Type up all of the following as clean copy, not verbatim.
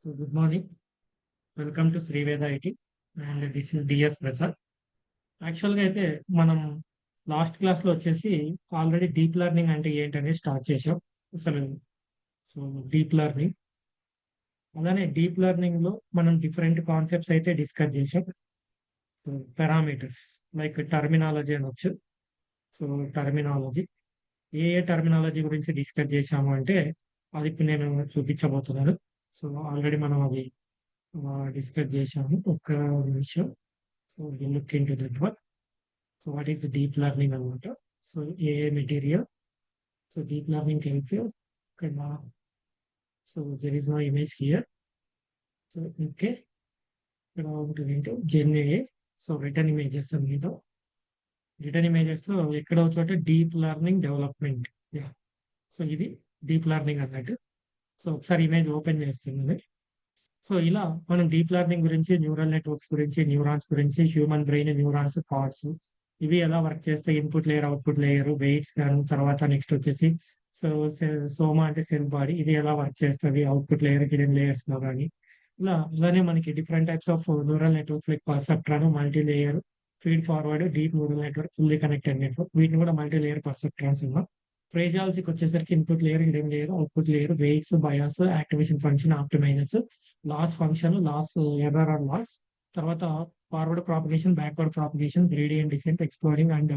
So good morning. Welcome to Sriveda IT and this is DS Prasad. యాక్చువల్‌గా అయితే మనం last క్లాస్‌లో వచ్చేసి ఆల్రెడీ డీప్ లెర్నింగ్ అంటే ఏంటనేది స్టార్ట్ చేసాం. అసలు సో డీప్ లెర్నింగ్ అలానే డీప్ లెర్నింగ్‌లో మనం డిఫరెంట్ కాన్సెప్ట్స్ అయితే డిస్కస్ చేసాం. సో పారామీటర్స్ లైక్ టర్మినాలజీ అనొచ్చు. సో టర్మినాలజీ ఏ టర్మినాలజీ గురించి డిస్కస్ చేశాము అంటే అది ఇప్పుడు నేను చూపించబోతున్నాను. సో ఆల్రెడీ మనం అది డిస్కస్ చేశాము. ఒక్క నిమిషం. So will look into that one. So what is deep learning అనమాట. So AI material. So deep learning వెళ్తే ఇక్కడ so there is no image here. So okay, ఇక్కడ ఉంటుంది ఏంటి gen AI. So return images మీద రిటర్న్ ఇమేజెస్ లో ఎక్కడో చోట deep learning development. Yeah, so ఇది డీప్ లెర్నింగ్ అన్నట్టు. సో ఒకసారి ఇమేజ్ ఓపెన్ చేస్తుంది. సో ఇలా మనం డీప్ లెర్నింగ్ గురించి, న్యూరల్ నెట్వర్క్స్ గురించి, న్యూరాన్స్ గురించి, హ్యూమన్ బ్రెయిన్ న్యూరాన్స్ పార్ట్స్ ఇవి ఎలా వర్క్ చేస్తాయి, input layer output layer weights గాను, తర్వాత నెక్స్ట్ వచ్చేసి సో సోమా అంటే సెల్ బాడీ, ఇది ఎలా వర్క్ చేస్తుంది అవుట్పుట్ లేయర్ హిడెన్ లేయర్స్ లో కానీ అలానే మనకి different types of neural networks like perceptron, multi layer, feed forward, deep neural network, fully connected network, వీటిని కూడా మల్టీ లేయర్ పర్సెప్ట్రాన్స్ ఉన్నాం. ఫ్రేజాలజీకి వచ్చేసరికి input layer, hidden layer, output layer, weights, bias, activation function, optimizers, loss function, loss error or loss, తర్వాత forward propagation, backward propagation, gradient descent, exploring and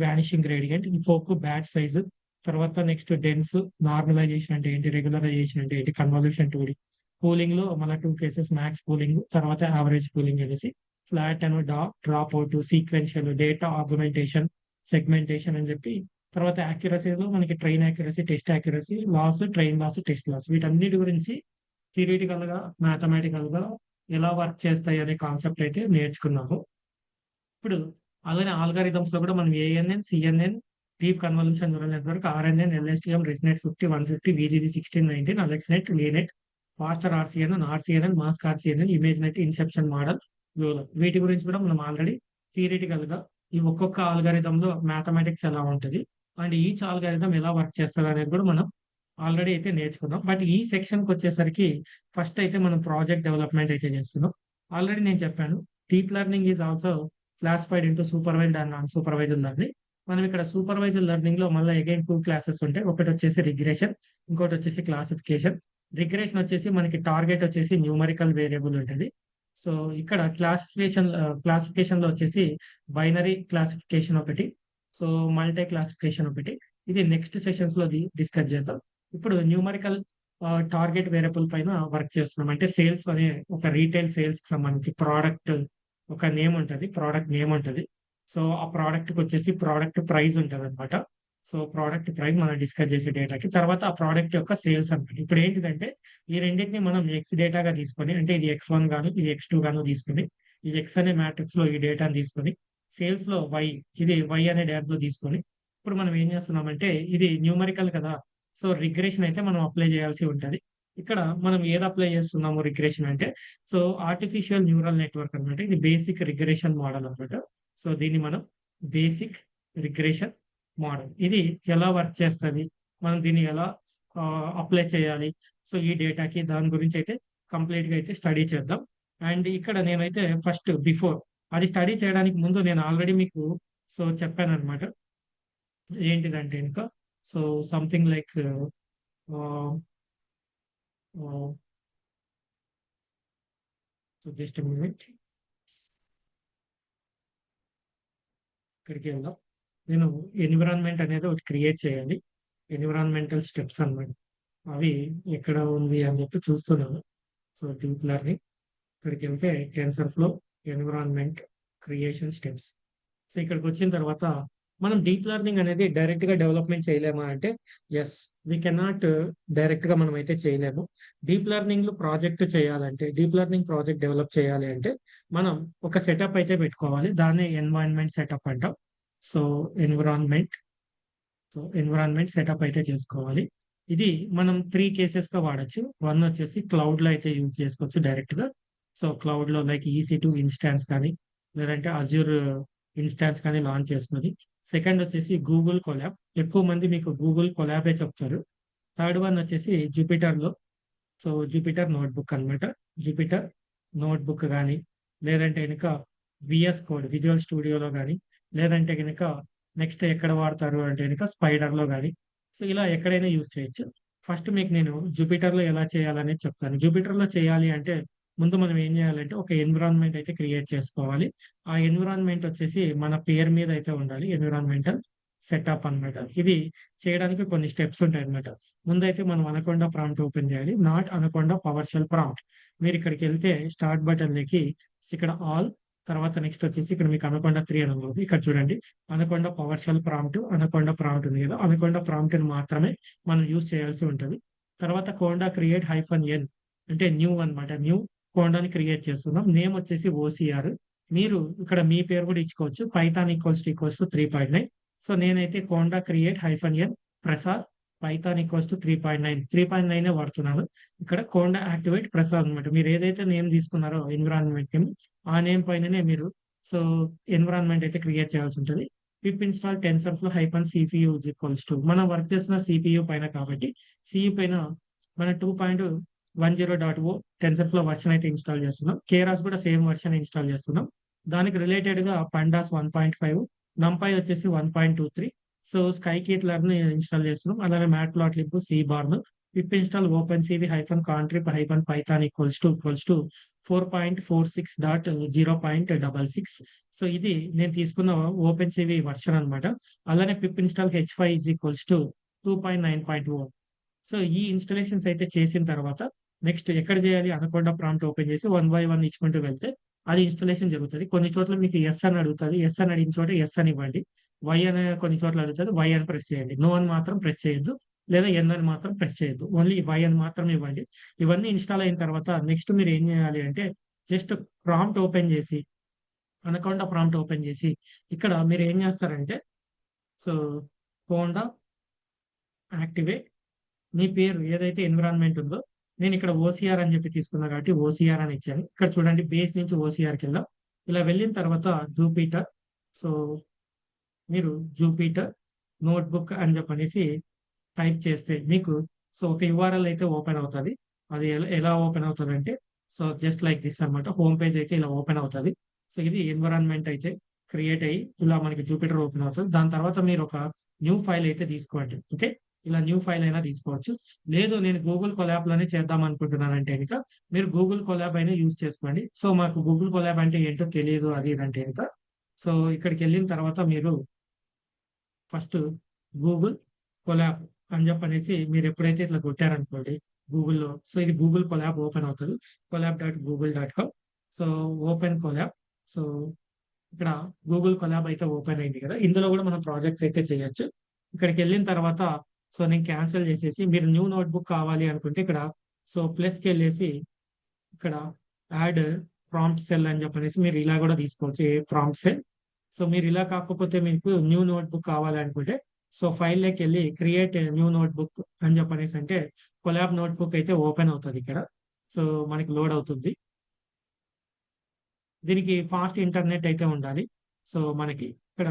vanishing gradient, ఇంఫోకు, batch size, తర్వాత next dense, normalization అంటే ఏంటి, regularisation అంటే ఏంటి, convolution టూడి, cooling లో మన 2 cases, max cooling తర్వాత యావరేజ్ కూలింగ్ అనేసి, flat and dropout, sequential, data augmentation, segmentation అని చెప్పి, తర్వాత యాక్యురసీలో మనకి train accuracy, test accuracy, loss, train loss, test loss, వీటన్నిటి గురించి థియరిటికల్ గా, మ్యాథమెటికల్ గా ఎలా వర్క్ చేస్తాయి అనే కాన్సెప్ట్ అయితే నేర్చుకున్నాము. ఇప్పుడు అలానే ఆల్గారిథమ్స్ లో కూడా మనం ANN, CNN, deep convolution neural network, RNN, LSTM, ResNet 50, 150, VGG 1619, AlexNet, LeNet, faster RCNN, RCNN, mask RCNN, ImageNet, inception model, వ్యూలర్, వీటి గురించి కూడా మనం ఆల్రెడీ థియరిటికల్ గా ఈ ఒక్కొక్క ఆల్గారిథం లో మ్యాథమెటిక్స్ ఎలా ఉంటుంది అండ్ ఈచ్ ఆల్గారిథం ఎలా వర్క్ చేస్తుంది అనేది కూడా మనం ఆల్రెడీ అయితే నేర్చుకున్నాం. బట్ ఈ సెక్షన్ కి వచ్చేసరికి ఫస్ట్ అయితే మనం ప్రాజెక్ట్ డెవలప్మెంట్ అయితే చేస్తున్నాం. ఆల్రెడీ నేను చెప్పాను, deep learning is also classified into supervised and non supervised learning. మనం ఇక్కడ సూపర్వైజ్డ్ లెర్నింగ్ లో మళ్ళీ అగైన్ 2 క్లాసెస్ ఉంటాయి. ఒకటి వచ్చేసి రిగ్రెషన్, ఇంకోటి వచ్చేసి క్లాసిఫికేషన్. రిగ్రెషన్ వచ్చేసి మనకి టార్గెట్ వచ్చేసి న్యూమరికల్ వేరియబుల్ ఉంటుంది. సో ఇక్కడ క్లాసిఫికేషన్ లో వచ్చేసి బైనరీ క్లాసిఫికేషన్ ఒకటి, సో మల్టీ క్లాసిఫికేషన్ ఒకటి. ఇది నెక్స్ట్ సెషన్స్ లో డిస్కస్ చేద్దాం. ఇప్పుడు న్యూమరికల్ టార్గెట్ వేరియబుల్ పైన వర్క్ చేస్తున్నాం. అంటే సేల్స్ అనే ఒక రీటైల్ సేల్స్ కి సంబంధించి ప్రోడక్ట్ ఒక నేమ్ ఉంటుంది, ప్రోడక్ట్ నేమ్ ఉంటుంది. సో ఆ ప్రోడక్ట్ కి వచ్చేసి ప్రోడక్ట్ ప్రైస్ ఉంటుంది అనమాట. సో ప్రోడక్ట్ ప్రైస్ మనం డిస్కస్ చేసే డేటాకి, తర్వాత ఆ ప్రోడక్ట్ యొక్క సేల్స్ అనమాట. ఇప్పుడు ఏంటిదంటే ఈ రెండింటిని మనం ఎక్స్ డేటాగా తీసుకొని, అంటే ఇది X1 గాను ఇది X2 గాను తీసుకుని, ఈ ఎక్స్ అనే మ్యాట్రిక్స్ లో ఈ డేటాను తీసుకొని, సేల్స్ లో వై, ఇది వై అనే డేటాలో తీసుకొని, ఇప్పుడు మనం ఏం చేస్తున్నామంటే ఇది న్యూమరికల్ కదా. సో రిగ్రెషన్ అయితే మనం అప్లై చేయాల్సి ఉంటుంది. ఇక్కడ మనం ఏది అప్లై చేస్తున్నాము రిగ్రెషన్ అంటే, సో ఆర్టిఫిషియల్ న్యూరల్ నెట్వర్క్ అనమాట. ఇది బేసిక్ రిగ్రెషన్ మోడల్ అనమాట. సో దీన్ని మనం బేసిక్ రిగ్రెషన్ మోడల్, ఇది ఎలా వర్క్ చేస్తుంది, మనం దీన్ని ఎలా అప్లై చేయాలి, సో ఈ డేటాకి దాని గురించి అయితే కంప్లీట్ గా అయితే స్టడీ చేద్దాం. అండ్ ఇక్కడ నేనైతే ఫస్ట్ బిఫోర్ అది స్టడీ చేయడానికి ముందు నేను ఆల్రెడీ మీకు సో చెప్పాను అనమాట. ఏంటిదంటే ఇంకా so something like so just minute, ఇక్కడికి వెళ్దాం. నేను ఎన్విరాన్మెంట్ అనేది ఒకటి క్రియేట్ చేయాలి, ఎన్విరాన్మెంటల్ స్టెప్స్ అన్నమాట. అవి ఎక్కడ ఉంది అని చెప్పి చూస్తున్నాను. సో డీప్ లెర్నింగ్ ఇక్కడికి వెళ్తే tensor flow, environment, creation steps. So ఇక్కడికి వచ్చిన తర్వాత మనం డీప్ లెర్నింగ్ అనేది డైరెక్ట్ గా డెవలప్మెంట్ చేయలేమా అంటే ఎస్, వీ కెనాట్ డైరెక్ట్ గా మనం అయితే చేయలేము. డీప్ లెర్నింగ్ లో ప్రాజెక్ట్ చేయాలంటే, డీప్ లెర్నింగ్ ప్రాజెక్ట్ డెవలప్ చేయాలి అంటే మనం ఒక సెటప్ అయితే పెట్టుకోవాలి. దాన్ని ఎన్వైరన్మెంట్ సెటప్ అంటాం. So environment, so environment setup అయితే చేసుకోవాలి. ఇది మనం 3 కేసెస్ గా వాడచ్చు. వన్ వచ్చేసి క్లౌడ్ లో అయితే యూజ్ చేసుకోవచ్చు డైరెక్ట్ గా. సో క్లౌడ్ లో లైక్ EC2 ఇన్స్టాన్స్ కానీ, లేదంటే అజ్యూర్ ఇన్స్టాన్స్ కానీ లాంచ్ చేసుకుని. సెకండ్ వచ్చేసి గూగుల్ కొలాబ్, ఎక్కువ మంది మీకు గూగుల్ కొలాబే చెప్తారు. థర్డ్ వన్ వచ్చేసి జూపిటర్ లో సో జూపిటర్ నోట్బుక్ అన్నమాట. జూపిటర్ నోట్బుక్ గానీ, లేదంటే గనక విఎస్ కోడ్ విజువల్ స్టూడియోలో గానీ, లేదంటే గనక నెక్స్ట్ ఎక్కడ వాడతారు అంటే గనక స్పైడర్‌లో గానీ, సో ఇలా ఎక్కడైనా యూజ్ చేయొచ్చు. ఫస్ట్ మీకు నేను జూపిటర్‌లో ఎలా చేయాలనేది చెప్తాను. జూపిటర్‌లో చేయాలి అంటే ముందు మనం ఏం చేయాలంటే ఒక ఎన్విరాన్మెంట్ అయితే క్రియేట్ చేసుకోవాలి. ఆ ఎన్విరాన్మెంట్ వచ్చేసి మన పేరు మీద అయితే ఉండాలి. ఎన్విరాన్మెంటల్ సెటప్ అన్నమాట. ఇది చేయడానికి కొన్ని స్టెప్స్ ఉంటాయన్నమాట. ముందైతే మనం అనకొండ ప్రాంప్ట్ ఓపెన్ చేయాలి. Not Anaconda PowerShell prompt. మీరిక్కడికెళ్తే స్టార్ట్ బటన్‌లోకి ఇక్కడ ఆల్ తర్వాత నెక్స్ట్ వచ్చేసి ఇక్కడ మీకు అనకొండ 3 అని ఉంది. ఇక్కడ చూడండి. Anaconda PowerShell prompt, Anaconda prompt ఉంది కదా! అనకొండ ప్రాంప్ట్‌ని మాత్రమే మనం యూజ్ చేయాల్సి ఉంటది. తర్వాత కోండా క్రియేట్ -n అంటే న్యూ అన్నమాట. న్యూ కోండాని క్రియేట్ చేస్తున్నాం. నేమ్ వచ్చేసి ఓసీఆర్. మీరు ఇక్కడ మీ పేరు కూడా ఇచ్చుకోవచ్చు. పైథాన్ = 3.9. సో నేనైతే కోండా క్రియేట్ -n ప్రసాద్ పైథాన్ = 3.9 3.9 వాడుతున్నాను. ఇక్కడ కోండా యాక్టివేట్ ప్రసాద్ అన్నమాట. మీరు ఏదైతే నేమ్ తీసుకున్నారో ఎన్విరాన్మెంట్ నేమ్, ఆ నేమ్ పైననే మీరు సో ఎన్విరాన్మెంట్ అయితే క్రియేట్ చేయాల్సి ఉంటది. పిప్ ఇన్‌స్టాల్ టెన్సర్‌ఫ్లో -cpu మనం వర్క్ చేస్తున్న సిపియు పైన కాబట్టి సియు పైన మన 2.10.o టెన్సర్‌ఫ్లో వెర్షన్ అయితే ఇన్‌స్టాల్ చేస్తున్నాం. కేరాస్ కూడా సేమ్ వెర్షన్ ఇన్‌స్టాల్ చేస్తున్నాం. దానికి రిలేటెడ్‌గా పండాస్ 1.5 నంపై వచ్చేసి 1.23 సో స్కైకిట్‌లర్‌ని ఇన్‌స్టాల్ చేస్తున్నాం. అలానే matplotlib, seaborn, pip install OpenCV -contrib -python = 4.46.0.66 so ఇది నేను తీసుకున్న ఓపెన్‌సీవీ వెర్షన్ అన్నమాట. అలానే పిప్ ఇన్‌స్టాల్ h5 2.9.0 సో ఈ ఇన్‌స్టాలేషన్స్ అయితే చేసిన తర్వాత నెక్స్ట్ ఎక్కడ చేయాలి? అనకొండ ప్రాంప్ట్ ఓపెన్ చేసి వన్ బై వన్ ఇచ్చుకుంటూ వెళ్తే అది ఇన్‌స్టాలేషన్ జరుగుతది. కొన్ని చోట్ల మీకు యెస్ అని అడుగుతది. యెస్ అని అడిగిన చోట యెస్ అని ఇవ్వండి. వై అనే కొన్ని చోట్ల అడుగుతది. వై అని ప్రెస్ చేయండి. నో అని మాత్రం ప్రెస్ చేయొద్దు. లేదా ఎన్ అని మాత్రం ప్రెస్ చేయొద్దు. ఓన్లీ వై అని మాత్రమే ఇవ్వండి. ఇవన్నీ ఇన్‌స్టాల్ అయిన తర్వాత నెక్స్ట్ మీరు ఏం చేయాలి అంటే జస్ట్ ప్రాంప్ట్ ఓపెన్ చేసి అనకొండ ప్రాంప్ట్ ఓపెన్ చేసి ఇక్కడ మీరు ఏం చేస్తారంటే సో కోండా యాక్టివేట్ మీ పేరు ఏదైతే ఎన్విరాన్మెంట్ ఉందో, నేనిక్కడ ఓసీఆర్ అని చెప్పి తీసుకున్నా కాబట్టి ఓసీఆర్ అని ఇచ్చాను. ఇక్కడ చూడండి బేస్ నుంచి ఓసీఆర్‌కెళ్దాం. ఇలా వెళ్ళిన తర్వాత జూపిటర్ సో, మీరు జూపిటర్ నోట్‌బుక్ అని చెప్పనేసి టైప్ చేస్తే మీకు సో, ఒక యూఆర్ఎల్ అయితే ఓపెన్ అవుతది. అది ఎలా ఓపెన్ అవుతదంటే సో, జస్ట్ లైక్ థిస్ అన్నమాట. హోమ్ పేజ్ అయితే ఇలా ఓపెన్ అవుతది. సో, ఇది ఎన్విరాన్మెంట్ అయితే క్రియేట్ అయ్యి ఇలా మనకి జూపిటర్ ఓపెన్ అవుతది. దాని తర్వాత మీరు ఒక న్యూ ఫైల్ అయితే తీసుకోండి. ఓకే. ఇలా న్యూ ఫైల్ అయినా తీసుకోవచ్చు. లేదు నేను గూగుల్ కొలాబ్‌లోనే చేద్దాం అనుకుంటున్నానంటే గనక మీరు గూగుల్ కొలాబ్ అయినా యూజ్ చేసుకోండి. సో, మాకు గూగుల్ కొలాబ్ అంటే ఏంటో తెలీదు అది ఇది అంటే గనక సో, ఇక్కడికెళ్ళిన తర్వాత మీరు ఫస్ట్ గూగుల్ కొలాబ్ అని చెప్పనేసి మీరెప్పుడైతే ఇట్లా కొట్టారనుకోండి గూగుల్‌లో సో, ఇది గూగుల్ కొలాబ్ ఓపెన్ అవుతది. కొలాబ్.google.com సో, ఓపెన్ కొలాబ్ సో, ఇక్కడ గూగుల్ కొలాబ్ అయితే ఓపెన్ అయింది కదా! ఇందులో కూడా మనం ప్రాజెక్ట్స్ అయితే చేయొచ్చు. ఇక్కడికెళ్ళిన తర్వాత సో, నేను క్యాన్సెల్ చేసేసి మీరు న్యూ నోట్‌బుక్ కావాలి అనుకుంటే ఇక్కడ సో, ప్లస్‌కెళ్ళేసి ఇక్కడ యాడ్ ప్రాంప్ట్ సెల్ అని చెప్పనేసి మీరు ఇలా కూడా తీసుకోవచ్చు. ఏ ప్రాంప్ట్ సెల్ సో, మీరిలా కాకపోతే మీకు న్యూ నోట్‌బుక్ కావాలనుకుంటే, సో, ఫైల్‌లోకెళ్ళి క్రియేట్ న్యూ నోట్‌బుక్ అని చెప్పనేసంటే, కొలాబ్ నోట్‌బుక్ అయితే ఓపెన్ అవుతదిక్కడ. సో, మనకి లోడ్ అవుతుంది. దీనికి ఫాస్ట్ ఇంటర్నెట్ అయితే ఉండాలి. సో, మనకి ఇక్కడ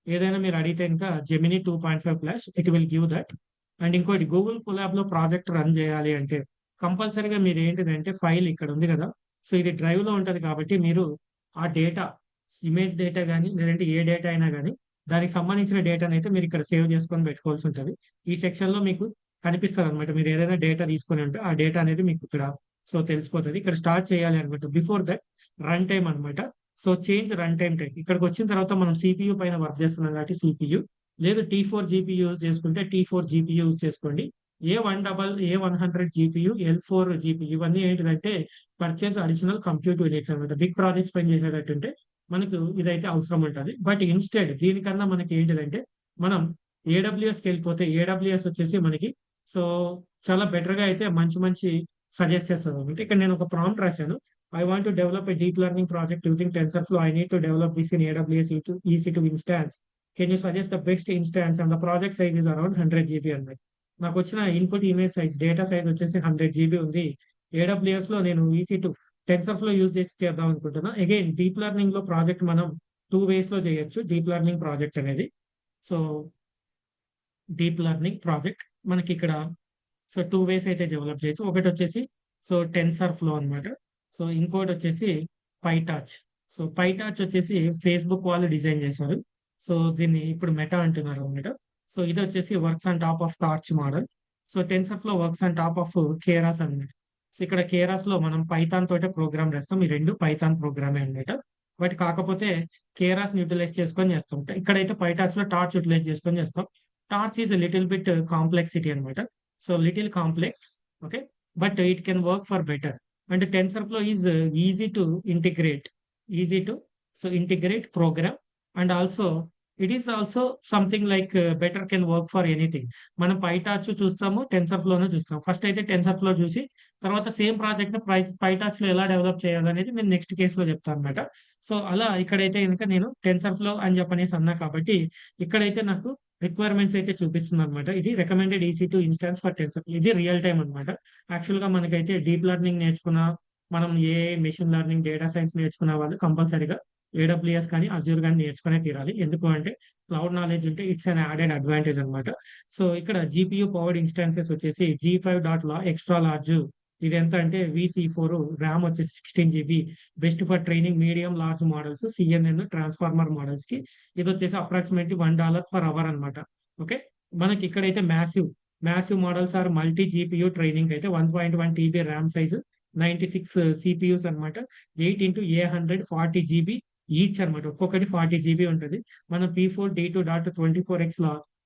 ఏదైనా మీరు అడిగితే గనుక Gemini 2.5 flash it will give that. And ఇంకోటి గూగుల్ కొలాబ్‌లో ప్రాజెక్ట్ రన్ చేయాలి అంటే, కంపల్సరీగా మీరేంటిదంటే ఫైల్ ఇక్కడ ఉంది గదా! సో, ఇది డ్రైవ్‌లో ఉంటది కాబట్టి మీరు ఆ డేటా, ఇమేజ్ డేటా గాని, లేదంటే ఏ డేటా అయినా గాని, దానికి సంబంధించిన డేటానైతే మీరిక్కడ సేవ్ చేసుకొని పెట్టుకోవాల్సుంటది. ఈ సెక్షన్‌లో మీకు కనిపిస్తదనమాట. మీరేదైనా డేటా తీసుకొని ఉంటే, ఆ డేటా అనేది మీకిక్కడ సో, తెలిసిపోతది. ఇక్కడ స్టార్ట్ చేయాలి అనుకుంటే బిఫోర్ దట్ రన్ టైమ్ అనమాట. So, change run time type. ఇక్కడికొచ్చిన తర్వాత మనం సీపీయూ పైన వర్క్ చేస్తున్నాం కాబట్టి సీపీయూ. లేదు టీ4 జీపీయూ యూజ్ చేసుకుంటే టీ4 జీపీయూ యూజ్ చేసుకోండి. ఏ100 జీపీయూ, ఎల్4 జీపీయూ ఇవన్నీ ఏంటిదంటే పర్చేస్ అడిషనల్ కంప్యూట్ యూనిట్స్ అనమాట. బిగ్ ప్రాజెక్ట్స్ పైన చేసేటట్టుంటే మనకు ఇదైతే అవసరం ఉంటది. బట్ ఇన్‌స్టెడ్ దీనికన్నా మనకి ఏంటిదంటే మనం ఏడబ్ల్యూఎస్‌కెళ్ళిపోతే ఏడబ్ల్యూఎస్ వచ్చేసి మనకి సో, చాలా బెటర్‌గా అయితే మంచి మంచి సజెస్ట్ చేస్తదనమాట. ఇక్కడ నేను ఒక ప్రాంప్ట్ రాశాను. I want to develop a deep learning project using TensorFlow. I need to develop this in AWS EC2 instance. Can you suggest the best instance? And the project size is around 100 GB అన్నమాట. నాకొచ్చిన input image size, data size వచ్చేసి 100 GB ఉంది. ఏడబ్ల్యూఎస్‌లో నేను EC2 టెన్సర్‌ఫ్లో use చేసి చేద్దాం అనుకుంటున్నా. Again deep లెర్నింగ్‌లో project మనం 2 వేస్‌లో చేయొచ్చు. డీప్ లెర్నింగ్ ప్రాజెక్ట్ అనేది. సో, డీప్ లెర్నింగ్ ప్రాజెక్ట్ మనకిక్కడ సో 2 వేస్ అయితే డెవలప్ చేయొచ్చు. ఒకటొచ్చేసి సో టెన్సర్ ఫ్లో అనమాట. సో ఇంకోటొచ్చేసి పైటార్చ్. సో పైటార్చ్ వచ్చేసి ఫేస్‌బుక్ వాళ్ళు డిజైన్ చేశారు. సో దీన్ని ఇప్పుడు మెటా అంటున్నారనమాట. సో ఇదొచ్చేసి works on top of torch model. So TensorFlow works on top of Keras అనమాట. సో ఇక్కడ కేరాస్‌లో మనం పైథాన్ తోటే ప్రోగ్రామ్ రాస్తాం. ఈ 2 పైథాన్ ప్రోగ్రామే అనమాట. బట్ కాకపోతే కేరాస్‌ని యుటిలైజ్ చేసుకొని చేస్తాం. ఇక్కడైతే పైటార్చ్‌లో టార్చ్ యుటిలైజ్ చేసుకొని చేస్తాం. Torch is a little bit complexity అనమాట. So little complex. Okay. But it can work for better. And TensorFlow is easy to integrate, easy to so integrate program, and also it is also something like better can work for anything. మనం పైటార్చ్ చూస్తాము, టెన్సర్ఫ్లోను చూస్తాం. First అయితే టెన్సర్ఫ్లో చూసి తర్వాత same project పైటార్చ్లో ఎలా develop చేయాలనేది నేను next కేసులో చెప్తాను అనమాట. సో అలా ఇక్కడైతే కనుక నేను టెన్సర్ఫ్లో అని చెప్పనేసి అన్నా కాబట్టి ఇక్కడైతే నాకు రిక్వైర్మెంట్స్ అయితే చూపిస్తుంది అనమాట. ఇది recommended EC2 instance for tensor. ఇది రియల్ టైమ్ అనమాట. యాక్చువల్‌గా మనకైతే డీప్ లెర్నింగ్ నేర్చుకున్న, మనం AI, machine learning, data science నేర్చుకున్న వాళ్ళు కంపల్సరీగా AWS కానీ, అజ్యూర్ గాని నేర్చుకునే తీరాలి. ఎందుకు అంటే క్లౌడ్ నాలెడ్జ్ ఉంటే ఇట్స్ అన్ యాడెడ్ అడ్వాంటేజ్ అనమాట. సో ఇక్కడ జీపీయూ పవర్డ్ ఇన్స్టాన్సెస్ వచ్చేసి G5 ఎక్స్ట్రా లార్జ్. ఇది ఎంత అంటే VC4, ర్యామ్ వచ్చేసి 16 GB. Best for training medium large models, CNN, transformer models కి. ఇది వచ్చేసి అప్రాక్సిమేట్లీ $1 per hour అనమాట. ఓకే. మనకి ఇక్కడైతే massive models or multi GPU training అయితే 1.1 TB ర్యామ్ సైజు, 96 CPUs అనమాట. 8 × A100 40 GB ఈచ్ అనమాట. ఒక్కొక్కటి 40 GB ఉంటది. మన P4D2.24x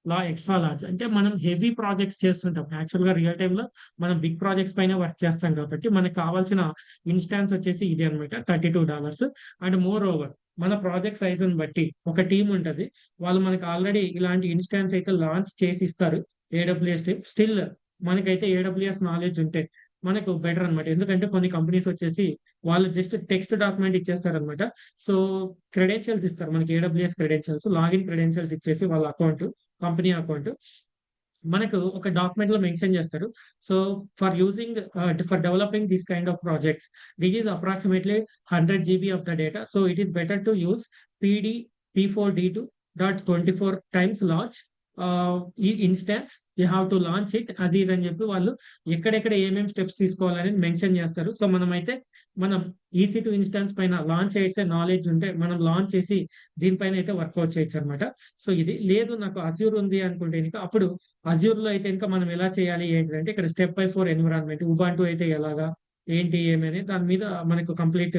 లా ఎక్స్ట్రా లార్జ్. అంటే మనం హెవీ ప్రాజెక్ట్స్ చేస్తుంటాం. యాక్చువల్‌గా రియల్ టైమ్‌లో మనం బిగ్ ప్రాజెక్ట్స్ పైన వర్క్ చేస్తాం కాబట్టి మనకు కావాల్సిన ఇన్స్టాన్స్ వచ్చేసి ఇది అనమాట, $32. అండ్ మోర్ ఓవర్ మన ప్రాజెక్ట్ సైజ్‌ని బట్టి ఒక టీమ్ ఉంటది. వాళ్ళు మనకు ఆల్రెడీ ఇలాంటి ఇన్స్టాన్స్ అయితే లాంచ్ చేసి ఇస్తారు. AWS team. స్టిల్ మనకైతే AWS నాలెడ్జ్ ఉంటే మనకు బెటర్ అనమాట. ఎందుకంటే కొన్ని కంపెనీస్ వచ్చేసి వాళ్ళు జస్ట్ టెక్స్ట్ డాక్యుమెంట్ ఇచ్చేస్తారనమాట. సో క్రెడెన్షియల్స్ ఇస్తారు. మనకి AWS క్రెడెన్షియల్స్, లాగిన్ క్రెడెన్షియల్స్ ఇచ్చేసి వాళ్ళ అకౌంట్, కంపెనీ అకౌంట్ మనకు ఒక డాక్యుమెంట్ లో మెన్షన్ చేస్తారు. So for developing this kind of projects, this is approximately 100 GB of the data. So it is better to use PD P4D2.24 times large ఈ instance. You have to launch it. అది ఇది అని చెప్పి వాళ్ళు ఎక్కడెక్కడ ఏమేమి steps తీసుకోవాలని mention చేస్తారు. సో మనం EC2 ఇన్స్టాన్స్ పైన లాంచ్ చేసే నాలెడ్జ్ ఉంటే మనం లాంచ్ చేసి దీనిపైన అయితే వర్కౌట్ చేయొచ్చు అనమాట. సో ఇది లేదు నాకు అజ్యూర్ ఉంది అనుకుంటే ఇంకా అప్పుడు అజ్యూర్‌లో అయితే ఇంకా మనం ఎలా చేయాలి ఏంటిదంటే ఇక్కడ స్టెప్ బై 4 ఎన్విరాన్మెంట్, ఉబాంటు అయితే ఎలాగా, ఏంటి ఏమి అని దాని మీద మనకు కంప్లీట్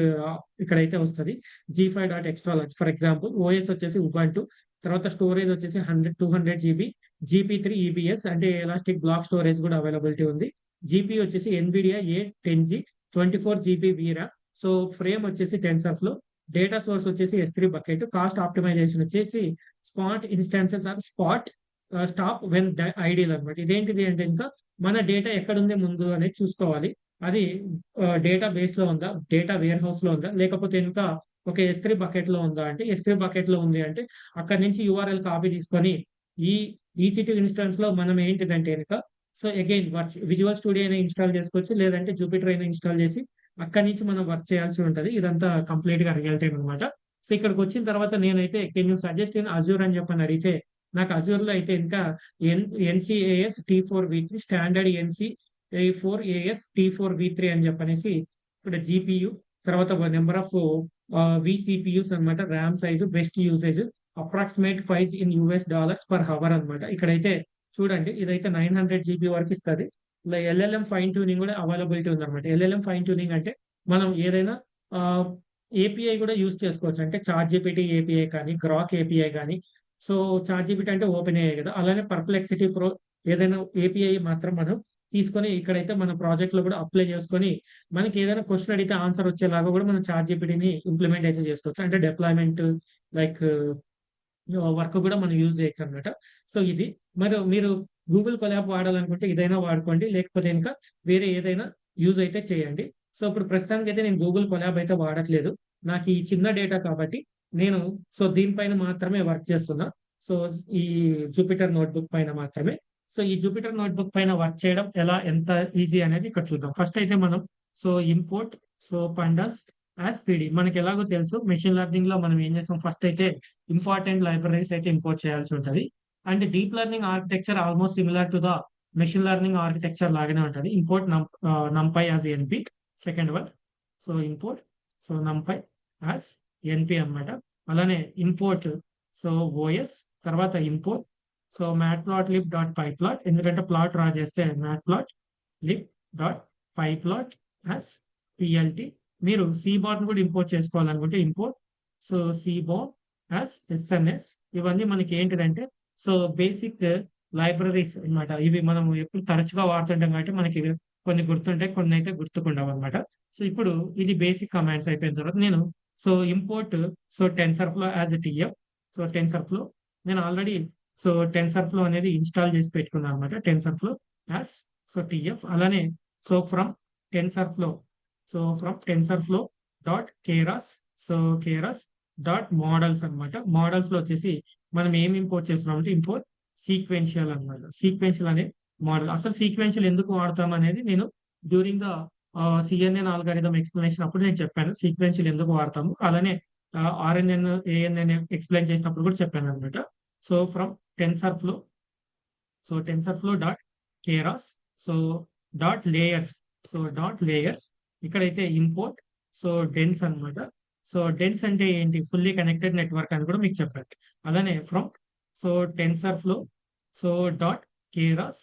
ఇక్కడైతే వస్తది. G5.extra large for example OS వచ్చేసి ఉబాంటు. తర్వాత స్టోరేజ్ వచ్చేసి 200 GB, GP3 EBS అంటే ఎలాస్టిక్ బ్లాక్ స్టోరేజ్ కూడా అవైలబిలిటీ ఉంది. GPU వచ్చేసి NVIDIA A10G 24 GB VRAM. So frame వచ్చేసి టెన్సర్‌ఫ్లో. డేటా సోర్స్ వచ్చేసి S3 బకెట్. కాస్ట్ ఆప్టిమైజేషన్ వచ్చేసి spot instances or stop when ideal అనమాట. ఇదేంటిది అంటే ఇంకా మన డేటా ఎక్కడుంది ముందు అనేది చూసుకోవాలి. అది డేటా బేస్‌లో ఉందా, డేటా వేర్ హౌస్‌లో ఉందా, లేకపోతే ఇంకా ఒక S3 బకెట్‌లో ఉందా అంటే S3 బకెట్‌లో ఉంది అంటే అక్కడి నుంచి URL కాపీ తీసుకొని ఈ EC2 ఇన్స్టాన్స్‌లో మనం ఏంటిదంటే గనక సో అగైన్ విజువల్ స్టూడియో అయినా ఇన్‌స్టాల్ చేసుకోవచ్చు. లేదంటే జూపిటర్ అయినా ఇన్‌స్టాల్ చేసి అక్కడి నుంచి మనం వర్క్ చేయాల్సి ఉంటది. ఇదంతా కంప్లీట్‌గా రియల్ టైమ్ అనమాట. సో ఇక్కడికొచ్చిన తర్వాత నేనైతే can you suggest in Azure అని చెప్పని అడిగితే నాకు అజ్యూర్‌లో అయితే ఇంకా NCAS T4V3 standard NC4 AS T4V3 అని చెప్పనేసి ఇక్కడ GPU తర్వాత నెంబర్ ఆఫ్ VCPUs అనమాట. RAM size, best usage, approximate price in $US per hour అనమాట. ఇక్కడైతే చూడండి ఇదైతే 900 GB వరకు ఇస్తది. ఇలా LLM ఫైన్ ట్యూనింగ్ కూడా అవైలబిలిటీ ఉందన్నమాట. LLM ఫైన్ ట్యూనింగ్ అంటే మనం ఏదైనా API కూడా యూజ్ చేసుకోవచ్చు. అంటే చాట్‌జీపీటీ API కానీ, గ్రాక్ API గానీ. సో చాట్‌జీపీటీ అంటే ఓపెన్ AI కదా! అలానే పర్ప్లెక్సిటీ ప్రో ఏదైనా API మాత్రం మనం తీసుకొని ఇక్కడైతే మన ప్రాజెక్ట్‌లో కూడా అప్లై చేసుకొని మనకి ఏదైనా క్వెషన్ అడిగితే ఆన్సర్ వచ్చేలాగా కూడా మనం చాట్‌జీపీటీని ఇంప్లిమెంట్ అయితే చేసుకోవచ్చు. అంటే డిప్లాయ్‌మెంట్ లైక్ వర్క్ కూడా మనం యూజ్ చేయొచ్చనమాట. సో ఇది. మీరు గూగుల్ కొలాబ్ వాడాలనుకుంటే ఇదైనా వాడుకోండి. లేకపోతే ఇంకా వేరే ఏదైనా యూజ్ అయితే చేయండి. సో ఇప్పుడు ప్రస్తుతానికైతే నేను గూగుల్ కొలాబ్ అయితే వాడట్లేదు. నాకు ఈ చిన్న డేటా కాబట్టి నేను దీనిపైన మాత్రమే వర్క్ చేస్తున్నా. సో ఈ జూపిటర్ నోట్‌బుక్ పైన మాత్రమే. సో ఈ జూపిటర్ నోట్‌బుక్ పైన వర్క్ చేయడం ఎంత ఈజీ అనేది ఇక్కడ చూద్దాం. ఫస్ట్ అయితే మనం ఇంపోర్ట్ పండాస్ యాస్ పీడీ. మనకెలాగో తెలుసు మెషిన్ లెర్నింగ్‌లో మనం ఏం చేస్తాం ఫస్ట్ అయితే ఇంపార్టెంట్ లైబ్రరీస్ అయితే ఇంపోర్ట్ చేయాల్సి ఉంటది. And deep learning architecture almost similar to the machine learning architecture లాగానే ఉంటుంది. Import numpy as NP second one. So import so numpy as NP అన్నమాట. అలానే ఇంపోర్ట్ సో ఓఎస్, తర్వాత import so matplotlib dot pyplot, ఎందుకంటే plot draw చేస్తే matplotlib dot pyplot as PLT. మీరు seaborn కూడా import చేసుకోవాలనుకుంటే import so seaborn as SNS. ఇవన్నీ మనకి ఏంటిదంటే సో బేసిక్ లైబ్రరీస్ అన్నమాట. ఇవి మనం ఎప్పుడు తరచుగా వాడుతుంటాం కాబట్టి మనకి కొన్ని గుర్తుంటాయి, కొన్ని అయితే గుర్తుకుండవు అనమాట. సో ఇప్పుడు ఇది బేసిక్ కమాండ్స్ అయిపోయిన తర్వాత నేను so import so TensorFlow as TF. So TensorFlow నేను ఆల్రెడీ సో టెన్సర్ఫ్లో అనేది ఇన్స్టాల్ చేసి పెట్టుకున్నాను అనమాట. TensorFlow as so TF. అలానే so from TensorFlow dot Keras so Keras dot models అనమాట. మోడల్స్ లో వచ్చేసి మనం ఏం ఇంపోర్ట్ చేస్తున్నాం అంటే ఇంపోర్ట్ సీక్వెన్షియల్ అనమాట. సీక్వెన్షియల్ అనే మోడల్. అసలు సీక్వెన్షియల్ ఎందుకు వాడతాం అనేది నేను during the CNN algorithm explanation అప్పుడు నేను చెప్పాను సీక్వెన్షియల్ ఎందుకు వాడతాము. అలానే ఆర్ఎన్ఎన్ ఏఎన్ఎన్ ఎక్స్ప్లెయిన్ చేసినప్పుడు కూడా చెప్పాను అనమాట. So from TensorFlow dot Keras so dot layers ఇక్కడైతే ఇంపోర్ట్ సో డెన్స్ అన్నమాట. సో డెన్స్ అంటే ఏంటి, ఫుల్లీ కనెక్టెడ్ నెట్వర్క్ అని కూడా మీకు చెప్పారు. అలానే from so TensorFlow so dot Keras